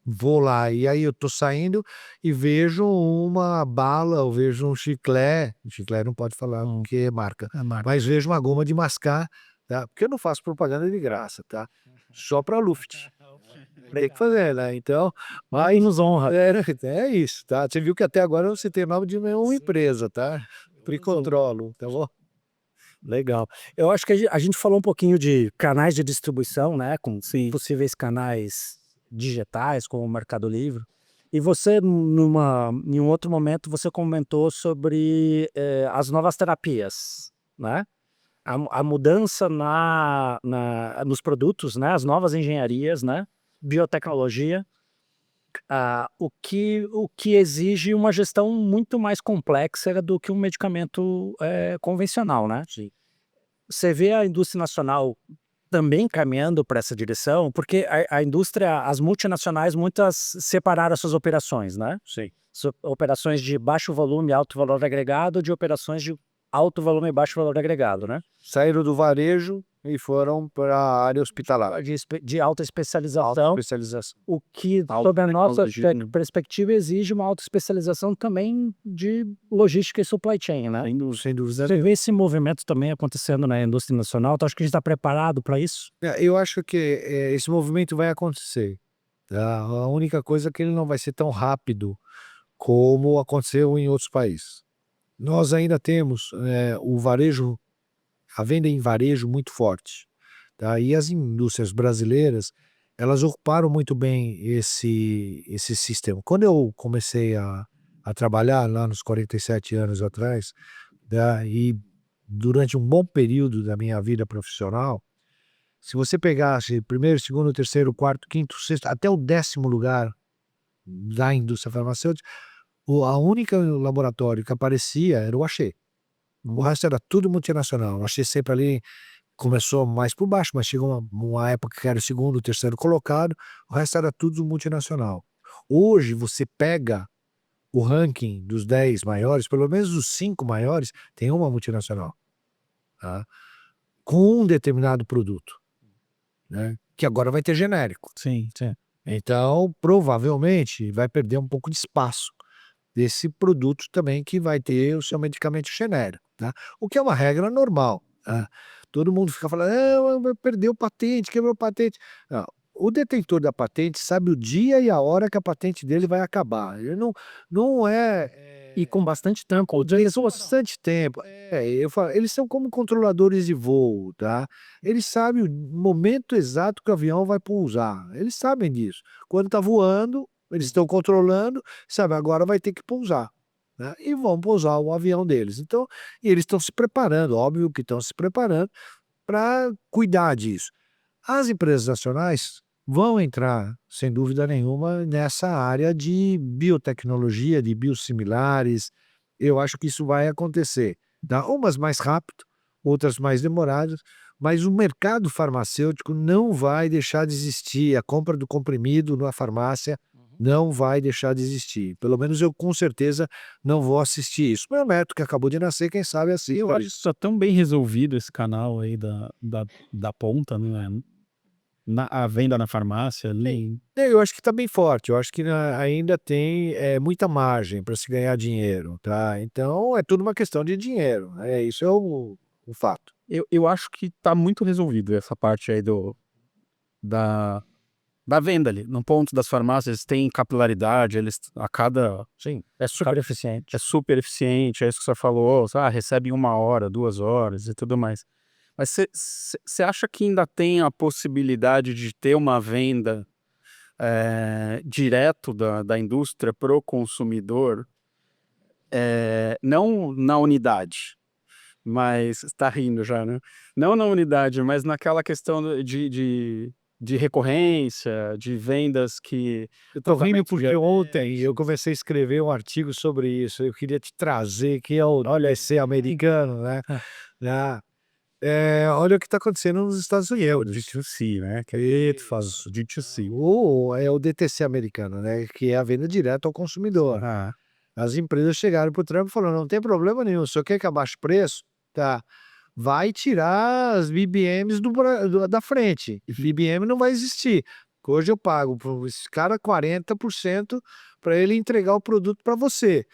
Speaker 3: vou lá e aí eu estou saindo e vejo uma bala, ou vejo um chiclete não pode falar porque é marca,
Speaker 1: É marca.
Speaker 3: mas vejo uma goma de mascar, tá, porque eu não faço propaganda de graça, tá, só pra Luft. Tem que fazer, né, então,
Speaker 1: Aí nos honra.
Speaker 3: é isso, tá. Você viu que até agora eu não citei o nome de nenhuma empresa, tá. Tricontrolo, tá bom.
Speaker 1: Legal. Eu acho que a gente falou um pouquinho de canais de distribuição, né, com possíveis canais digitais, como o Mercado Livre. E você em um outro momento, você comentou sobre, as novas terapias, né. A mudança nos produtos, né, as novas engenharias, né, biotecnologia, o que exige uma gestão muito mais complexa do que um medicamento, convencional, né.
Speaker 3: Sim.
Speaker 1: Você vê a indústria nacional também caminhando para essa direção? Porque a indústria, as multinacionais, muitas separaram as suas operações, né.
Speaker 3: Sim.
Speaker 1: Operações de baixo volume e alto valor agregado, de operações de alto volume e baixo valor agregado, né.
Speaker 3: Saíram do varejo e foram pra área hospitalar.
Speaker 1: De alta
Speaker 3: Alta
Speaker 1: especialização,
Speaker 3: especialização.
Speaker 1: o que,
Speaker 2: Alta
Speaker 1: sob a nossa
Speaker 2: tecnologia.
Speaker 1: perspectiva, exige uma alta especialização também de logística e supply chain, né.
Speaker 3: Sem dúvida.
Speaker 1: Você vê esse movimento também acontecendo na indústria nacional, tu acha que a gente está preparado para isso?
Speaker 3: Eu acho que, esse movimento vai acontecer, tá. A única coisa é que ele não vai ser tão rápido como aconteceu em outros países. Nós ainda temos o varejo, a venda em varejo muito forte, tá? E as indústrias brasileiras, elas ocuparam muito bem esse sistema. Quando eu comecei a trabalhar lá nos 47 anos atrás, tá? E durante um bom período da minha vida profissional, se você pegasse primeiro, segundo, terceiro, quarto, quinto, sexto, até o 10º lugar da indústria farmacêutica, a única laboratório que aparecia era o Axê. O resto era tudo multinacional. O Axê sempre ali começou mais por baixo, mas chegou uma época que era o segundo, o terceiro colocado, o resto era tudo multinacional. Hoje você pega o ranking dos 10 maiores, pelo menos os 5 maiores, tem uma multinacional, tá? Com um determinado produto, né? Que agora vai ter genérico.
Speaker 1: Sim, sim.
Speaker 3: Então, provavelmente, vai perder um pouco de espaço desse produto também que vai ter o seu medicamento genérico, tá? O que é uma regra normal, tá? Todo mundo fica falando: perdeu patente, quebrou patente. Não, o detentor da patente sabe o dia e a hora que a patente dele vai acabar. Ele não
Speaker 1: E com bastante tempo.
Speaker 3: tem bastante tempo. Eu falo, eles são como controladores de voo, tá? Eles sabem o momento exato que o avião vai pousar. Eles sabem disso. Quando está voando, eles estão controlando, sabe, agora vai ter que pousar, né? E vão pousar o avião deles. Então, e eles estão se preparando, óbvio que estão se preparando para cuidar disso. As empresas nacionais vão entrar, sem dúvida nenhuma, nessa área de biotecnologia, de biosimilares. Eu acho que isso vai acontecer, tá? Umas mais rápido, outras mais demoradas, mas o mercado farmacêutico não vai deixar de existir. A compra do comprimido na farmácia não vai deixar de existir. Pelo menos eu, com certeza, não vou assistir isso. Meu neto, que acabou de nascer, quem sabe assiste.
Speaker 1: Eu acho isso tão bem resolvido, esse canal aí da ponta, né? A venda na farmácia ali.
Speaker 3: Eu acho que está bem forte, eu acho que ainda tem muita margem para se ganhar dinheiro, tá? Então é tudo uma questão de dinheiro, isso é o fato.
Speaker 2: Eu acho que tá muito resolvido essa parte aí da, da venda ali. No ponto das farmácias, tem capilaridade, eles a cada.
Speaker 1: Sim, é super eficiente.
Speaker 2: É super eficiente, é isso que você falou, recebe em 1 hora, 2 horas e tudo mais. Mas você acha que ainda tem a possibilidade de ter uma venda direto da indústria pro consumidor, não na unidade, mas está rindo já, né? Não na unidade, mas naquela questão de recorrência, de vendas que.
Speaker 3: Eu tô rindo porque
Speaker 2: Tratamento
Speaker 3: ontem eu comecei a escrever um artigo sobre isso, eu queria te trazer, que é o ser americano, né? Ah, olha o que está acontecendo nos Estados Unidos.
Speaker 2: D2C, né?
Speaker 3: Que faz D2C. É o DTC americano, né? Que é a venda direta ao consumidor.
Speaker 2: Ah,
Speaker 3: As empresas chegaram para o Trump e falaram: não tem problema nenhum, o senhor quer que abaixe o preço? Tá. Vai tirar as BBMs da frente. BBM não vai existir. Hoje eu pago para esse cara 40% para ele entregar o produto para você.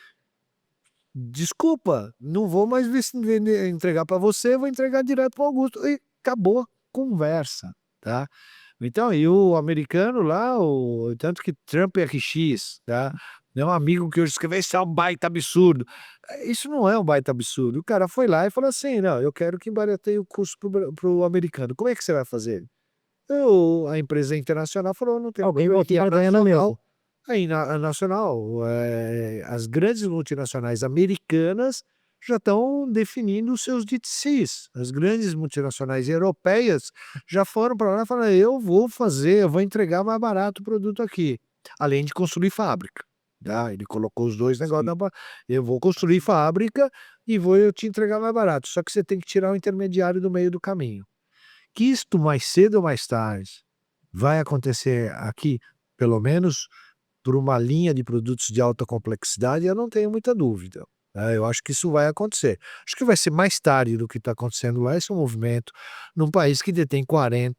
Speaker 3: Desculpa, não vou mais entregar para você, vou entregar direto para o Augusto. E acabou a conversa, tá? Então, e o americano lá, tanto que Trump RX, tá? É um amigo que hoje escreveu: isso é um baita absurdo. Isso não é um baita absurdo. O cara foi lá e falou assim: não, eu quero que barateie o custo pro americano. Como é que você vai fazer? A empresa internacional falou: não tem
Speaker 1: Alguém
Speaker 3: problema.
Speaker 1: vai ficar ganhando mesmo.
Speaker 3: Aí a nacional, as grandes multinacionais americanas já estão definindo os seus DTCs. As grandes multinacionais europeias já foram para lá e falaram: eu vou entregar mais barato o produto aqui, além de construir fábrica, tá? Ele colocou os dois negócios, eu vou construir fábrica e eu te entregar mais barato, só que você tem que tirar o intermediário do meio do caminho. Que isto mais cedo ou mais tarde vai acontecer aqui, pelo menos por uma linha de produtos de alta complexidade, eu não tenho muita dúvida, né? Eu acho que isso vai acontecer. Acho que vai ser mais tarde do que está acontecendo lá, esse movimento, num país que detém 40%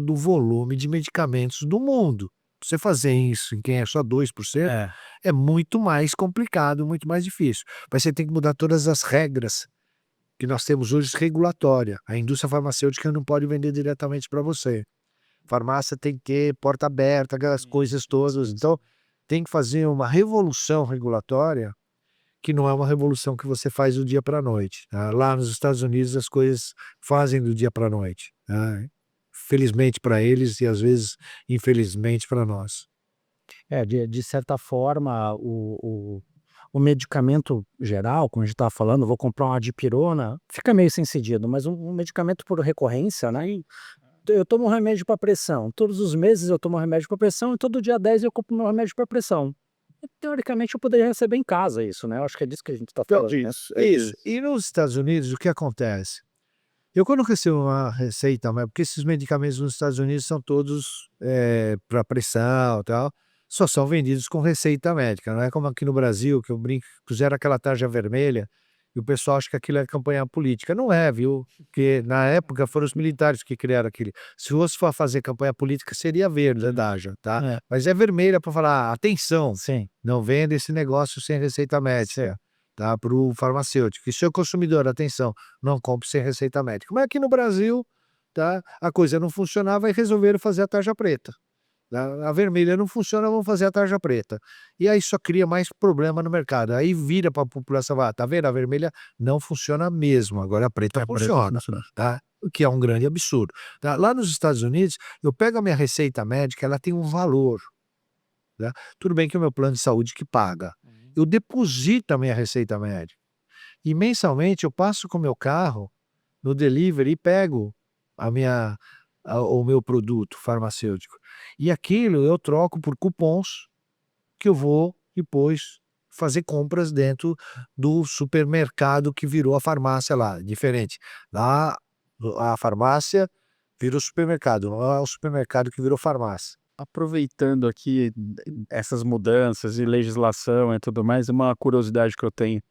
Speaker 3: do volume de medicamentos do mundo. Você fazer isso em quem é só 2% é muito mais complicado, muito mais difícil. Mas você tem que mudar todas as regras que nós temos hoje regulatória. A indústria farmacêutica não pode vender diretamente para você. Farmácia tem que ter porta aberta, aquelas coisas todas. Então, tem que fazer uma revolução regulatória que não é uma revolução que você faz do dia para a noite. Tá? Lá nos Estados Unidos as coisas fazem do dia para a noite. Tá? Felizmente para eles e às vezes infelizmente para nós.
Speaker 1: De certa forma, o medicamento geral, como a gente estava falando, vou comprar uma dipirona, fica meio sem sentido, mas um medicamento por recorrência, né? E eu tomo um remédio para pressão. Todos os meses eu tomo um remédio para pressão e todo dia 10 eu compro meu remédio para pressão. E, teoricamente eu poderia receber em casa isso, né? Eu acho que é disso que a gente está
Speaker 3: Então,
Speaker 1: falando, né?
Speaker 3: isso. E nos Estados Unidos, o que acontece? Eu quando recebo uma receita, porque esses medicamentos nos Estados Unidos são todos para pressão e tal, só são vendidos com receita médica, não é como aqui no Brasil, que eu brinco, puseram aquela tarja vermelha e o pessoal acha que aquilo é campanha política. Não é, viu? Porque na época foram os militares que criaram aquilo. Se fosse para fazer campanha política, seria verde a tarja, tá?
Speaker 1: É.
Speaker 3: Mas é vermelha para falar, atenção,
Speaker 1: Sim.
Speaker 3: não venda esse negócio sem receita médica. Tá, para o farmacêutico. E seu consumidor, atenção, não compre sem receita médica. Mas aqui no Brasil, tá, a coisa não funcionava e resolveram fazer a tarja preta. Tá? A vermelha não funciona, vamos fazer a tarja preta. E aí só cria mais problema no mercado. Aí vira para a população, tá vendo? A vermelha não funciona mesmo, agora a preta funciona. Tá? O que é um grande absurdo. Tá? Lá nos Estados Unidos, eu pego a minha receita médica, ela tem um valor. Tá? Tudo bem que é o meu plano de saúde que paga. Eu deposito a minha receita médica. E mensalmente eu passo com o meu carro no delivery e pego o meu produto farmacêutico. E aquilo eu troco por cupons que eu vou depois fazer compras dentro do supermercado que virou a farmácia lá. Diferente. Lá a farmácia virou supermercado, não é o supermercado que virou farmácia.
Speaker 2: Aproveitando aqui essas mudanças e legislação e tudo mais, uma curiosidade que eu tenho.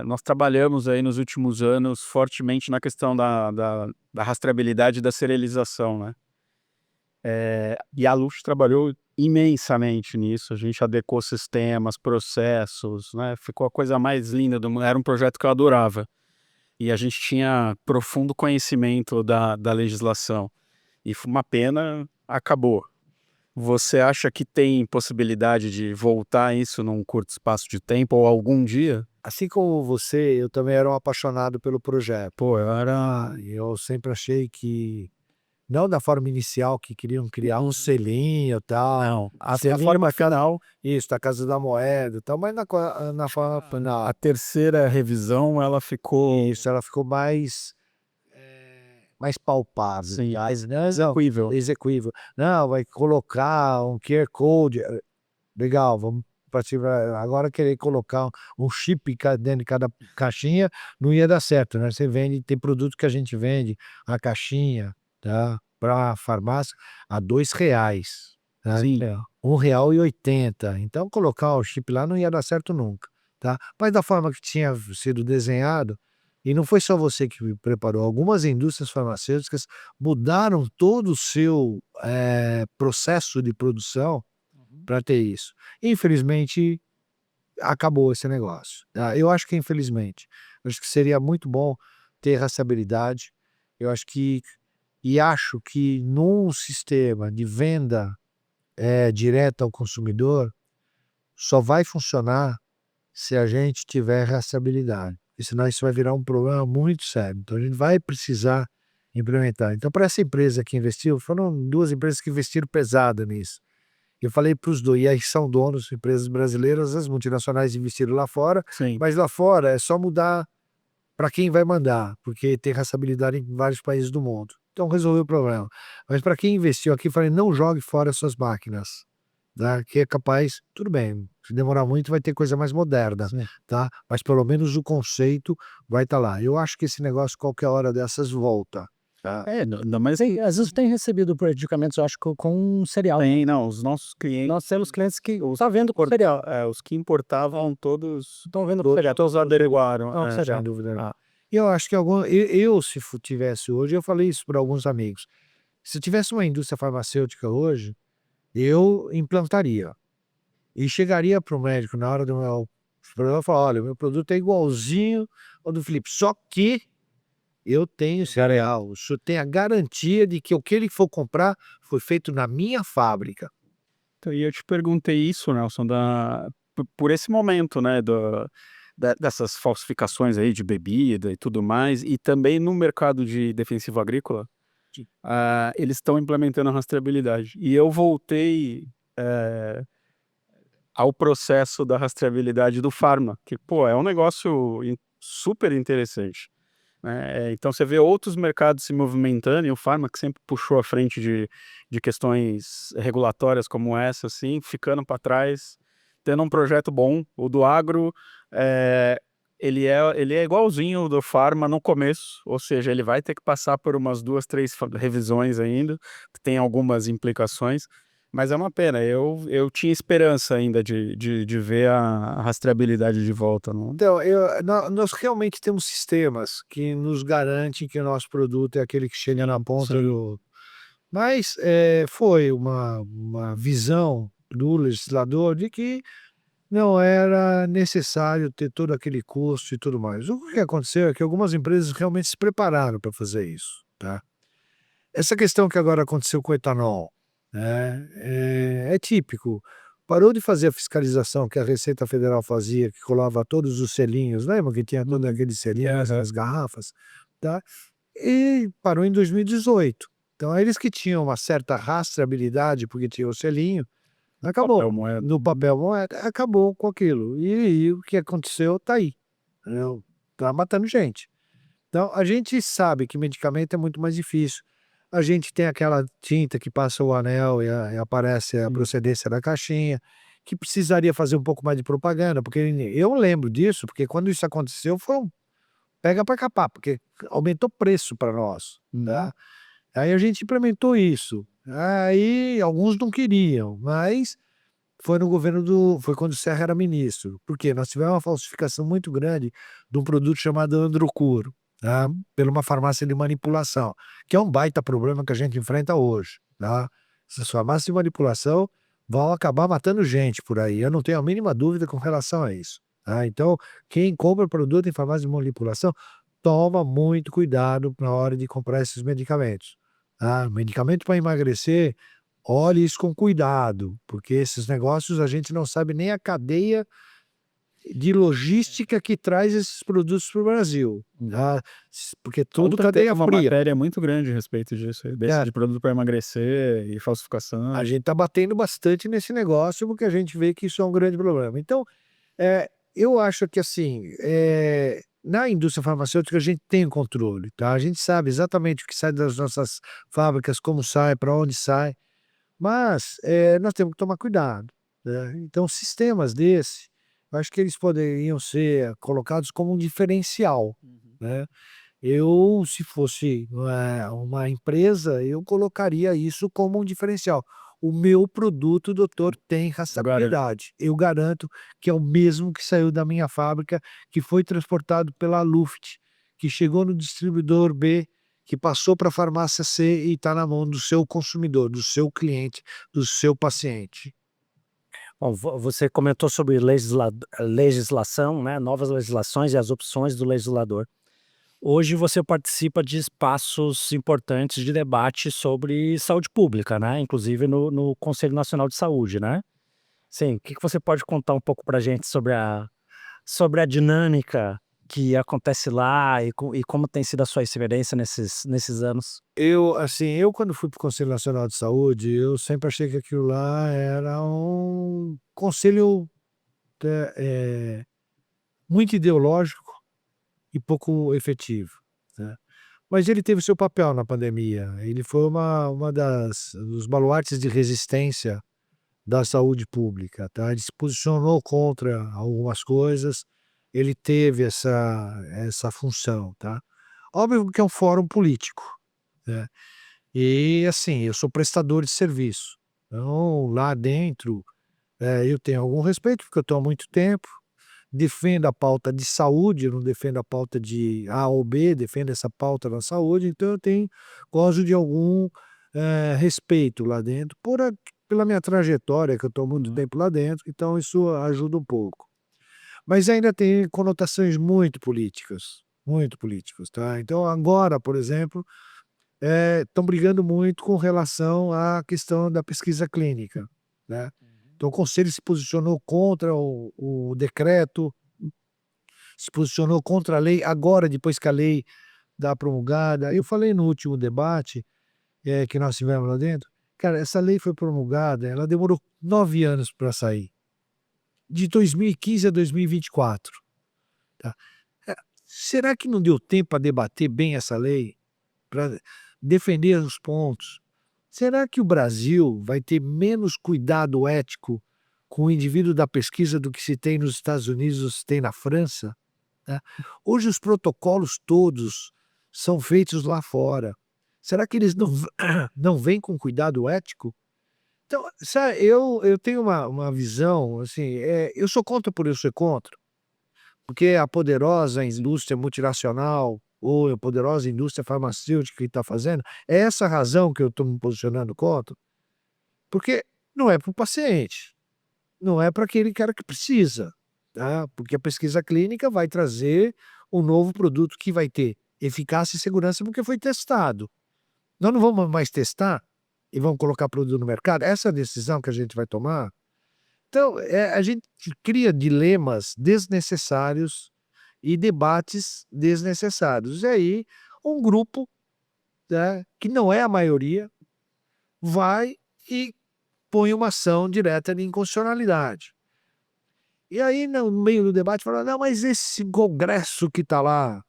Speaker 2: Nós trabalhamos aí nos últimos anos fortemente na questão da rastreabilidade e da serialização, né? E a Luxo trabalhou imensamente nisso, a gente adequou sistemas, processos, né? Ficou a coisa mais linda do mundo, era um projeto que eu adorava. E a gente tinha profundo conhecimento da legislação. E foi uma pena, acabou. Você acha que tem possibilidade de voltar isso num curto espaço de tempo ou algum dia?
Speaker 3: Assim como você, eu também era um apaixonado pelo projeto. Eu sempre achei que, não da forma inicial, que queriam criar um selinho e tal.
Speaker 1: Não,
Speaker 3: A
Speaker 1: selinho
Speaker 3: forma final, isso, da Casa da Moeda e tal, mas
Speaker 2: A terceira revisão, ela ficou
Speaker 3: isso, ela ficou mais palpável.
Speaker 2: Sim.
Speaker 3: Não,
Speaker 2: execuível.
Speaker 3: execuível. Não, vai colocar um QR Code. Legal, vamos partir pra agora querer colocar um chip dentro de cada caixinha, não ia dar certo, né, você vende tem produto que a gente vende a caixinha, tá, pra farmácia a R$ 2, tá.
Speaker 2: Sim.
Speaker 3: R$ 1,80, então colocar o chip lá não ia dar certo nunca, tá. Mas da forma que tinha sido desenhado, e não foi só você que me preparou, algumas indústrias farmacêuticas mudaram todo o seu, processo de produção para ter isso. Infelizmente, acabou esse negócio, tá. Eu acho que infelizmente, acho que seria muito bom ter rastreabilidade, eu acho que acho que num sistema de venda, direta ao consumidor, só vai funcionar se a gente tiver rastreabilidade, porque senão isso vai virar um problema muito sério, então a gente vai precisar implementar. Então para essa empresa que investiu, foram 2 empresas que investiram pesado nisso. Eu falei para os 2, e aí são donos, empresas brasileiras, as multinacionais investiram lá fora,
Speaker 2: Sim.
Speaker 3: mas lá fora é só mudar para quem vai mandar, porque tem rastreabilidade em vários países do mundo. Então resolveu o problema. Mas para quem investiu aqui, eu falei, não jogue fora suas máquinas, tá? Que é capaz, tudo bem, se demorar muito vai ter coisa mais moderna,
Speaker 1: Sim.
Speaker 3: tá? Mas pelo menos o conceito vai estar lá. Eu acho que esse negócio qualquer hora dessas volta, tá?
Speaker 2: Mas
Speaker 1: Sim, às vezes tem recebido medicamentos, eu acho que com cereal.
Speaker 2: tem, não, os nossos clientes,
Speaker 1: Nós temos clientes que tá vendo com cereal.
Speaker 2: os que importavam todos
Speaker 1: Estão vendo com cereal.
Speaker 2: todos adequaram,
Speaker 1: Não, cereal.
Speaker 3: Sem dúvida.
Speaker 1: Ah.
Speaker 3: E eu acho que eu se tivesse hoje, eu falei isso para alguns amigos, se eu tivesse uma indústria farmacêutica hoje, eu implantaria. E chegaria para o médico na hora do meu problema e falar, olha, o meu produto é igualzinho ao do Felipe, só que eu tenho cereal, o senhor tem a garantia de que o que ele for comprar foi feito na minha fábrica.
Speaker 2: Então, e eu te perguntei isso, Nelson, por esse momento, né, dessas falsificações aí de bebida e tudo mais, e também no mercado de defensivo agrícola, eles estão implementando a rastreabilidade. E eu voltei ao processo da rastreabilidade do farma, que, pô, é um negócio super interessante, né? Então você vê outros mercados se movimentando, e o farma, que sempre puxou à frente de questões regulatórias como essa, assim, ficando para trás, tendo um projeto bom. O do agro, é, ele é igualzinho do farma no começo, ou seja, ele vai ter que passar por umas 2, 3 revisões ainda, tem algumas implicações, mas é uma pena. Eu tinha esperança ainda de ver a rastreabilidade de volta, não?
Speaker 3: Então, nós realmente temos sistemas que nos garantem que o nosso produto é aquele que chega na ponta
Speaker 2: Sim.
Speaker 3: do. Mas foi uma visão do legislador de que não era necessário ter todo aquele custo e tudo mais. O que aconteceu é que algumas empresas realmente se prepararam para fazer isso, tá? Essa questão que agora aconteceu com o etanol, né, é típico. Parou de fazer a fiscalização que a Receita Federal fazia, que colava todos os selinhos, lembra que tinha todos
Speaker 2: Uhum.
Speaker 3: aqueles selinhos
Speaker 2: Aham.
Speaker 3: nas garrafas, tá? E parou em 2018. Então eles que tinham uma certa rastreabilidade, porque tinha o selinho,
Speaker 2: Papel
Speaker 3: acabou.
Speaker 2: moeda.
Speaker 3: No papel moeda, acabou com aquilo. E o que aconteceu tá aí, entendeu? Tá matando gente. Então, a gente sabe que medicamento é muito mais difícil. A gente tem aquela tinta que passa o anel e aparece a
Speaker 2: Sim.
Speaker 3: procedência da caixinha, que precisaria fazer um pouco mais de propaganda, porque eu lembro disso, porque quando isso aconteceu foi um pega para capar, porque aumentou o preço para nós,
Speaker 2: Uhum.
Speaker 3: tá. Aí a gente implementou isso. Aí alguns não queriam, mas foi quando o Serra era ministro. Por quê? Nós tivemos uma falsificação muito grande de um produto chamado Androcur, tá, pela uma farmácia de manipulação, que é um baita problema que a gente enfrenta hoje, tá. Essas farmácias de manipulação vão acabar matando gente por aí, eu não tenho a mínima dúvida com relação a isso, tá. Então, quem compra produto em farmácia de manipulação, toma muito cuidado na hora de comprar esses medicamentos, tá. Medicamento para emagrecer, olhe isso com cuidado, porque esses negócios a gente não sabe nem a cadeia de logística que traz esses produtos para o Brasil, tá, porque tudo
Speaker 2: Ontem teve
Speaker 3: cadeia
Speaker 2: uma
Speaker 3: fria.
Speaker 2: matéria muito grande a respeito disso aí, desse
Speaker 3: É,
Speaker 2: de produto para emagrecer e
Speaker 3: a
Speaker 2: falsificação.
Speaker 3: gente está batendo bastante nesse negócio, porque a gente vê que isso é um grande problema. Então, eu acho que assim, na indústria farmacêutica a gente tem controle, tá, a gente sabe exatamente o que sai das nossas fábricas, como sai, para onde sai. Mas, nós temos que tomar cuidado, né. Então sistemas desse, eu acho que eles poderiam ser colocados como um diferencial,
Speaker 2: Uhum.
Speaker 3: né. Eu, se fosse, uma empresa, eu colocaria isso como um diferencial. O meu produto, doutor, tem
Speaker 2: Agora,
Speaker 3: rastreabilidade. Eu garanto que é o mesmo que saiu da minha fábrica, que foi transportado pela Luft, que chegou no distribuidor B, que passou para a farmácia C e está na mão do seu consumidor, do seu cliente, do seu paciente.
Speaker 1: Bom, você comentou sobre legislação, né, novas legislações e as opções do legislador. Hoje você participa de espaços importantes de debate sobre saúde pública, né, inclusive no Conselho Nacional de Saúde, né. Sim, o que que você pode contar um pouco pra gente sobre a dinâmica que acontece lá e como tem sido a sua experiência nesses anos?
Speaker 3: Eu quando fui para o Conselho Nacional de Saúde, eu sempre achei que aquilo lá era um conselho, muito ideológico e pouco efetivo, né. Mas ele teve o seu papel na pandemia, ele foi uma das dos baluartes de resistência da saúde pública, tá. Ele se posicionou contra algumas coisas, ele teve essa função, tá. Óbvio que é um fórum político, né. E, assim, eu sou prestador de serviço, então lá dentro, eu tenho algum respeito, porque eu estou há muito tempo, defendo a pauta de saúde, eu não defendo a pauta de A ou B, defendo essa pauta da saúde, então eu tenho gosto de algum, respeito lá dentro, pela minha trajetória, que eu estou há muito
Speaker 2: Uhum.
Speaker 3: tempo lá dentro, então isso ajuda um pouco. Mas ainda tem conotações muito políticas, tá. Então agora, por exemplo, estão brigando muito com relação à questão da pesquisa clínica. né? Então o Conselho se posicionou contra o decreto, se posicionou contra a lei, agora depois que a lei dá promulgada. Eu falei no último debate que nós tivemos lá dentro, cara, essa lei foi promulgada, ela demorou 9 anos para sair, de 2015 a 2024. Tá? É, será que não deu tempo para debater bem essa lei, para defender os pontos? Será que o Brasil vai ter menos cuidado ético com o indivíduo da pesquisa do que se tem nos Estados Unidos ou se tem na França? Né? Hoje os protocolos todos são feitos lá fora. Será que eles não, não vêm com cuidado ético? Então, sabe, eu tenho uma visão, assim, eu sou contra por eu ser contra, porque a poderosa indústria multinacional ou a poderosa indústria farmacêutica que está fazendo, é essa a razão que eu estou me posicionando contra, porque não é para o paciente, não é para aquele cara que precisa, tá? Porque a pesquisa clínica vai trazer um novo produto que vai ter eficácia e segurança porque foi testado. Nós não vamos mais testar e vamos colocar produto no mercado? Essa é a decisão que a gente vai tomar? Então, a gente cria dilemas desnecessários e debates desnecessários. E aí, um grupo, né, que não é a maioria, vai e põe uma ação direta de inconstitucionalidade. E aí, no meio do debate, fala, não, mas esse congresso que está lá,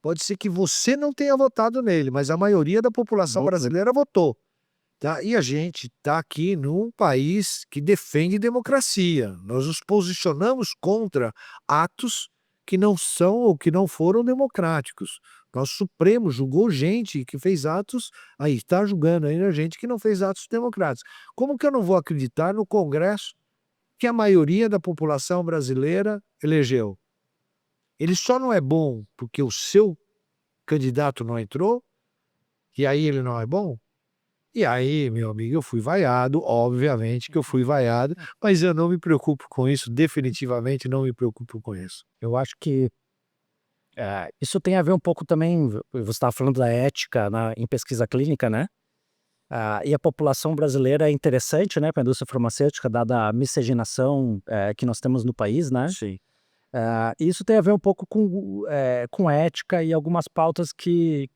Speaker 3: pode ser que você não tenha votado nele, mas a maioria da população brasileira votou. Tá? E a gente está aqui num país que defende democracia. Nós nos posicionamos contra atos que não são ou que não foram democráticos. Nosso Supremo julgou gente que fez atos, aí está julgando ainda gente que não fez atos democráticos. Como que eu não vou acreditar no Congresso que a maioria da população brasileira elegeu? Ele só não é bom porque o seu candidato não entrou, e aí ele não é bom? E aí, meu amigo, eu fui vaiado, obviamente que eu fui vaiado, mas eu não me preocupo com isso, definitivamente não me preocupo com isso.
Speaker 1: Eu acho que isso tem a ver um pouco também, você estava falando da ética em pesquisa clínica, né? E a população brasileira é interessante, né, para a indústria farmacêutica, dada a miscigenação que nós temos no país, né?
Speaker 3: Sim.
Speaker 1: Isso tem a ver um pouco com ética e algumas pautas que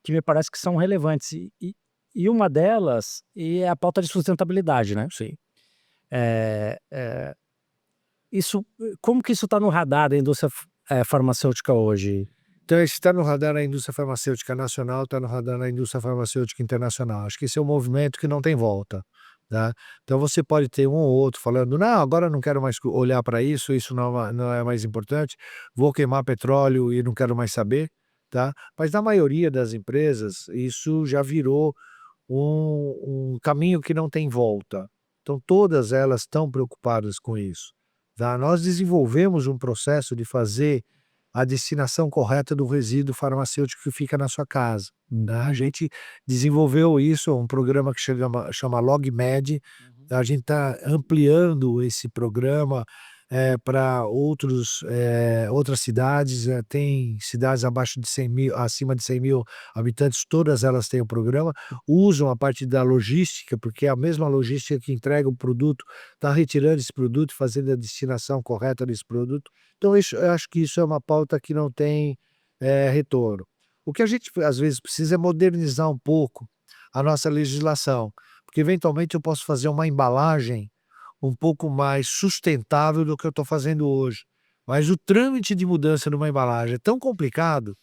Speaker 1: me parece que são relevantes. E uma delas é a pauta de sustentabilidade, né?
Speaker 3: Sim.
Speaker 1: Como que isso está no radar da indústria farmacêutica hoje?
Speaker 3: Então, esse está no radar da indústria farmacêutica nacional, está no radar da indústria farmacêutica internacional. Acho que esse é um movimento que não tem volta. Tá? Então você pode ter um ou outro falando, não, agora não quero mais olhar para isso, não é mais importante, vou queimar petróleo e não quero mais saber. Tá? Mas na maioria das empresas, isso já virou um caminho que não tem volta. Então todas elas estão preocupadas com isso. Tá? Nós desenvolvemos um processo de fazer a destinação correta do resíduo farmacêutico que fica na sua casa. Né? A gente desenvolveu isso, um programa que chama LogMed. A gente está ampliando esse programa para outras cidades. Tem cidades abaixo de 100 mil, acima de 100 mil habitantes, todas elas têm o programa. Usam a parte da logística, porque é a mesma logística que entrega o produto, está retirando esse produto e fazendo a destinação correta desse produto. Então, eu acho que isso é uma pauta que não tem retorno. O que a gente, às vezes, precisa é modernizar um pouco a nossa legislação, porque, eventualmente, eu posso fazer uma embalagem um pouco mais sustentável do que eu estou fazendo hoje. Mas o trâmite de mudança numa embalagem é tão complicado,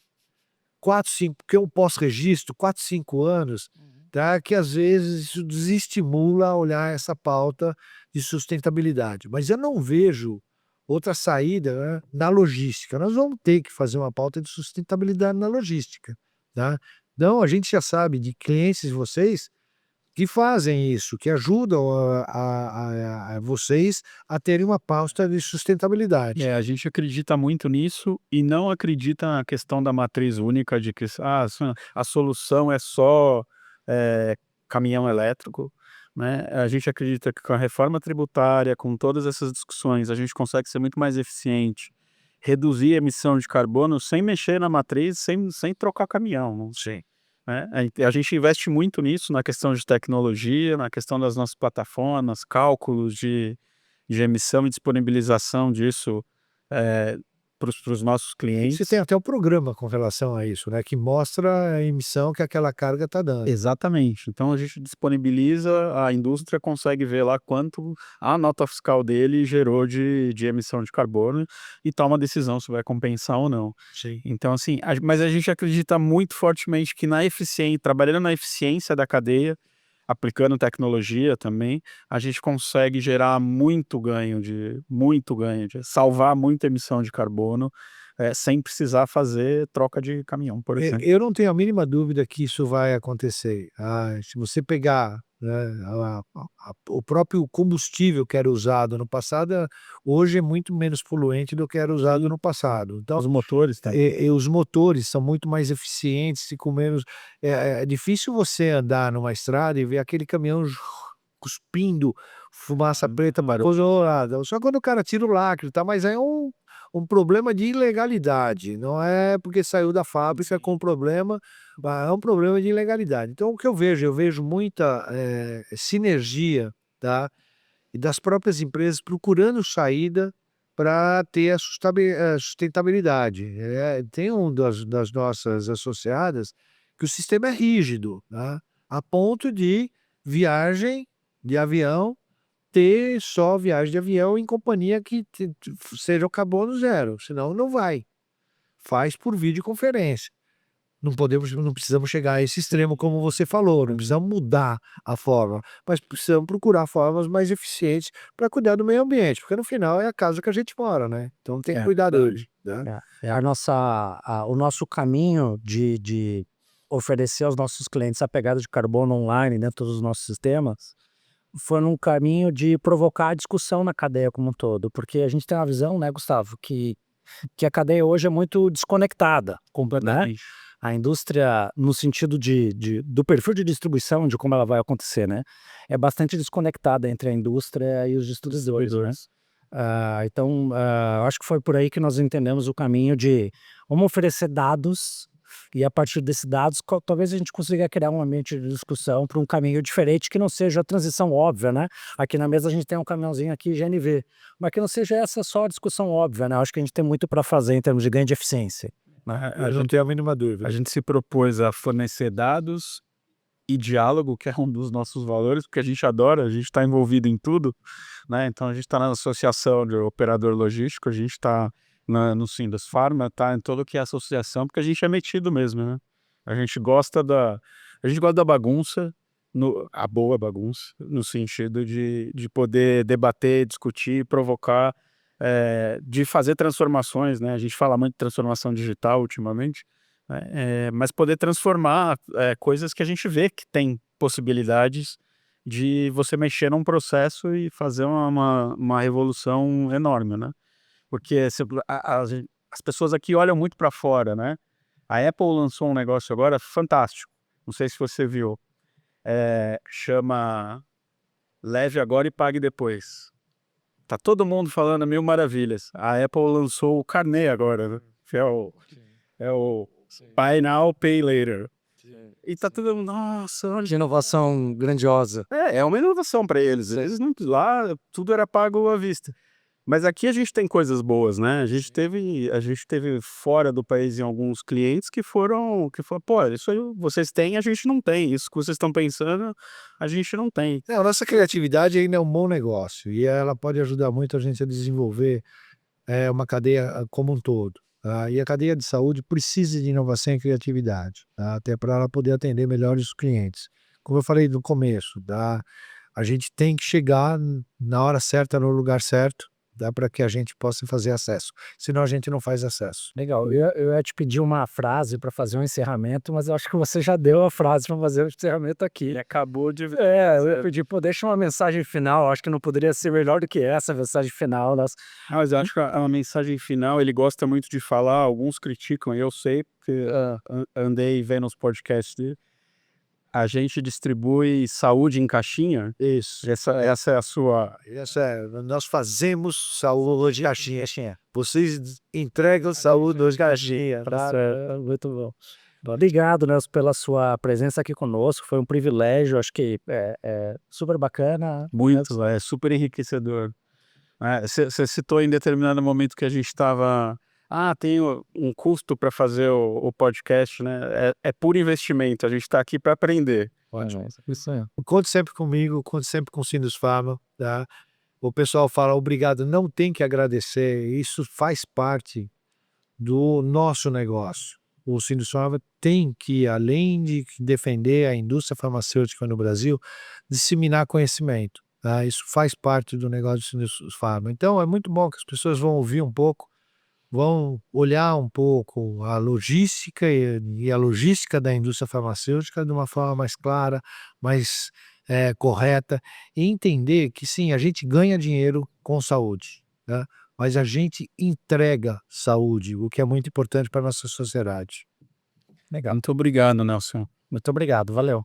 Speaker 3: 4, 5, porque eu pós-registro, 4, 5 anos, tá? Que às vezes isso desestimula a olhar essa pauta de sustentabilidade. Mas eu não vejo outra saída, né, na logística. Nós vamos ter que fazer uma pauta de sustentabilidade na logística. Tá? Então, a gente já sabe de clientes de vocês que fazem isso, que ajudam a vocês a terem uma pauta de sustentabilidade.
Speaker 2: A gente acredita muito nisso e não acredita na questão da matriz única de que a solução é só caminhão elétrico, né? A gente acredita que com a reforma tributária, com todas essas discussões, a gente consegue ser muito mais eficiente, reduzir a emissão de carbono sem mexer na matriz, sem trocar caminhão.
Speaker 3: Sim.
Speaker 2: né? A gente investe muito nisso, na questão de tecnologia, na questão das nossas plataformas, cálculos de emissão e disponibilização disso para os nossos
Speaker 3: Você
Speaker 2: clientes.
Speaker 3: tem até um programa com relação a isso, né? Que mostra a emissão que aquela carga está dando.
Speaker 2: Exatamente. Então a gente disponibiliza, a indústria consegue ver lá quanto a nota fiscal dele gerou de emissão de carbono e toma uma decisão se vai compensar ou não.
Speaker 3: Sim.
Speaker 2: Então, assim, mas a gente acredita muito fortemente que trabalhando na eficiência da cadeia, aplicando tecnologia também, a gente consegue gerar muito ganho de salvar muita emissão de carbono, sem precisar fazer troca de caminhão, por exemplo.
Speaker 3: Eu não tenho a mínima dúvida que isso vai acontecer. Se você pegar, né, o próprio combustível que era usado no passado, hoje é muito menos poluente do que era usado no passado. Então,
Speaker 2: Os motores também.
Speaker 3: os motores são muito mais eficientes e com menos. É difícil você andar numa estrada e ver aquele caminhão cuspindo fumaça preta marolada. Só quando o cara tira o lacre, tá? Mas é um problema de ilegalidade, não é porque saiu da fábrica com problema, é um problema de ilegalidade. Então o que eu vejo muita sinergia, tá? E das próprias empresas procurando saída para ter a sustentabilidade. Tem das nossas associadas que o sistema é rígido, tá? A ponto de viagem de avião ter só viagem de avião em companhia que seja o carbono zero, senão não vai. Faz por videoconferência. Não precisamos chegar a esse extremo como você falou, não precisamos mudar a forma, mas precisamos procurar formas mais eficientes para cuidar do meio ambiente, porque no final é a casa que a gente mora, né? Então tem que cuidar dele, né?
Speaker 1: O nosso caminho de oferecer aos nossos clientes a pegada de carbono online dentro dos nossos sistemas foi num caminho de provocar a discussão na cadeia como um todo, porque a gente tem uma visão, né, Gustavo, que a cadeia hoje é muito desconectada, né? A indústria, no sentido do perfil de distribuição, de como ela vai acontecer, né? É bastante desconectada entre a indústria e os distribuidores, né? Então, acho que foi por aí que nós entendemos o caminho de vamos oferecer dados e a partir desses dados talvez a gente consiga criar um ambiente de discussão para um caminho diferente que não seja a transição óbvia, né? Aqui na mesa a gente tem um caminhãozinho aqui GNV, mas que não seja essa só a discussão óbvia, né? Acho que a gente tem muito para fazer em termos de ganho de eficiência.
Speaker 3: Eu não tenho a mínima dúvida.
Speaker 2: A gente se propôs a fornecer dados e diálogo, que é um dos nossos valores, porque a gente adora, a gente está envolvido em tudo, né? Então a gente está na associação de operador logístico, a gente está no Sindus Pharma, tá em todo que é associação, porque a gente é metido mesmo, né? A gente gosta da bagunça, a boa bagunça, no sentido de poder debater, discutir, provocar, de fazer transformações, né? A gente fala muito de transformação digital ultimamente, né? Mas poder transformar coisas que a gente vê que tem possibilidades de você mexer num processo e fazer uma revolução enorme, né? Porque as pessoas aqui olham muito para fora, né? A Apple lançou um negócio agora fantástico, não sei se você viu, chama Leve Agora e Pague Depois. Tá todo mundo falando mil maravilhas. A Apple lançou o carnê agora, né? Que é o Buy Now, Pay Later. E tá todo mundo, nossa, olha.
Speaker 1: Que inovação grandiosa.
Speaker 2: É uma inovação para eles. Eles não, lá tudo era pago à vista. Mas aqui a gente tem coisas boas, né? A gente teve fora do país em alguns clientes que foram, pô, isso aí vocês têm, a gente não tem. Isso que vocês estão pensando, a gente não tem.
Speaker 3: A nossa criatividade ainda é um bom negócio e ela pode ajudar muito a gente a desenvolver uma cadeia como um todo. Tá? E a cadeia de saúde precisa de inovação e criatividade, tá? Até para ela poder atender melhor os clientes. Como eu falei no começo, tá? A gente tem que chegar na hora certa, no lugar certo, para que a gente possa fazer acesso. Senão a gente não faz acesso.
Speaker 1: Legal. Eu ia te pedir uma frase para fazer um encerramento, mas eu acho que você já deu a frase para fazer o encerramento aqui.
Speaker 2: Ele acabou de...
Speaker 1: Eu ia pedir, pô, deixa uma mensagem final. Acho que não poderia ser melhor do que essa mensagem final.
Speaker 2: Mas eu acho que a mensagem final, ele gosta muito de falar, alguns criticam, eu sei, porque andei vendo os podcasts dele. A gente distribui saúde em caixinha.
Speaker 3: Isso.
Speaker 2: Essa é a sua...
Speaker 3: Nós fazemos saúde em caixinha. Vocês entregam saúde em caixinha.
Speaker 1: Tá? Muito bom. Obrigado, Nelson, pela sua presença aqui conosco. Foi um privilégio, acho que é super bacana.
Speaker 2: Muito, é super enriquecedor. Você citou em determinado momento que a gente estava. Tem um custo para fazer o podcast, né? É puro investimento, a gente está aqui para aprender.
Speaker 3: Ótimo.
Speaker 1: Isso aí.
Speaker 3: Conte sempre comigo, conte sempre com o Sinusfarma, tá? O pessoal fala obrigado, não tem que agradecer, isso faz parte do nosso negócio. O Sinusfarma tem que, além de defender a indústria farmacêutica no Brasil, disseminar conhecimento, tá? Isso faz parte do negócio do Sinusfarma. Então é muito bom que as pessoas vão ouvir um pouco, vão olhar um pouco a logística e a logística da indústria farmacêutica de uma forma mais clara, mais correta, e entender que sim, a gente ganha dinheiro com saúde, tá? Mas a gente entrega saúde, o que é muito importante para a nossa sociedade.
Speaker 1: Legal.
Speaker 2: Muito obrigado, Nelson.
Speaker 1: Muito obrigado, valeu.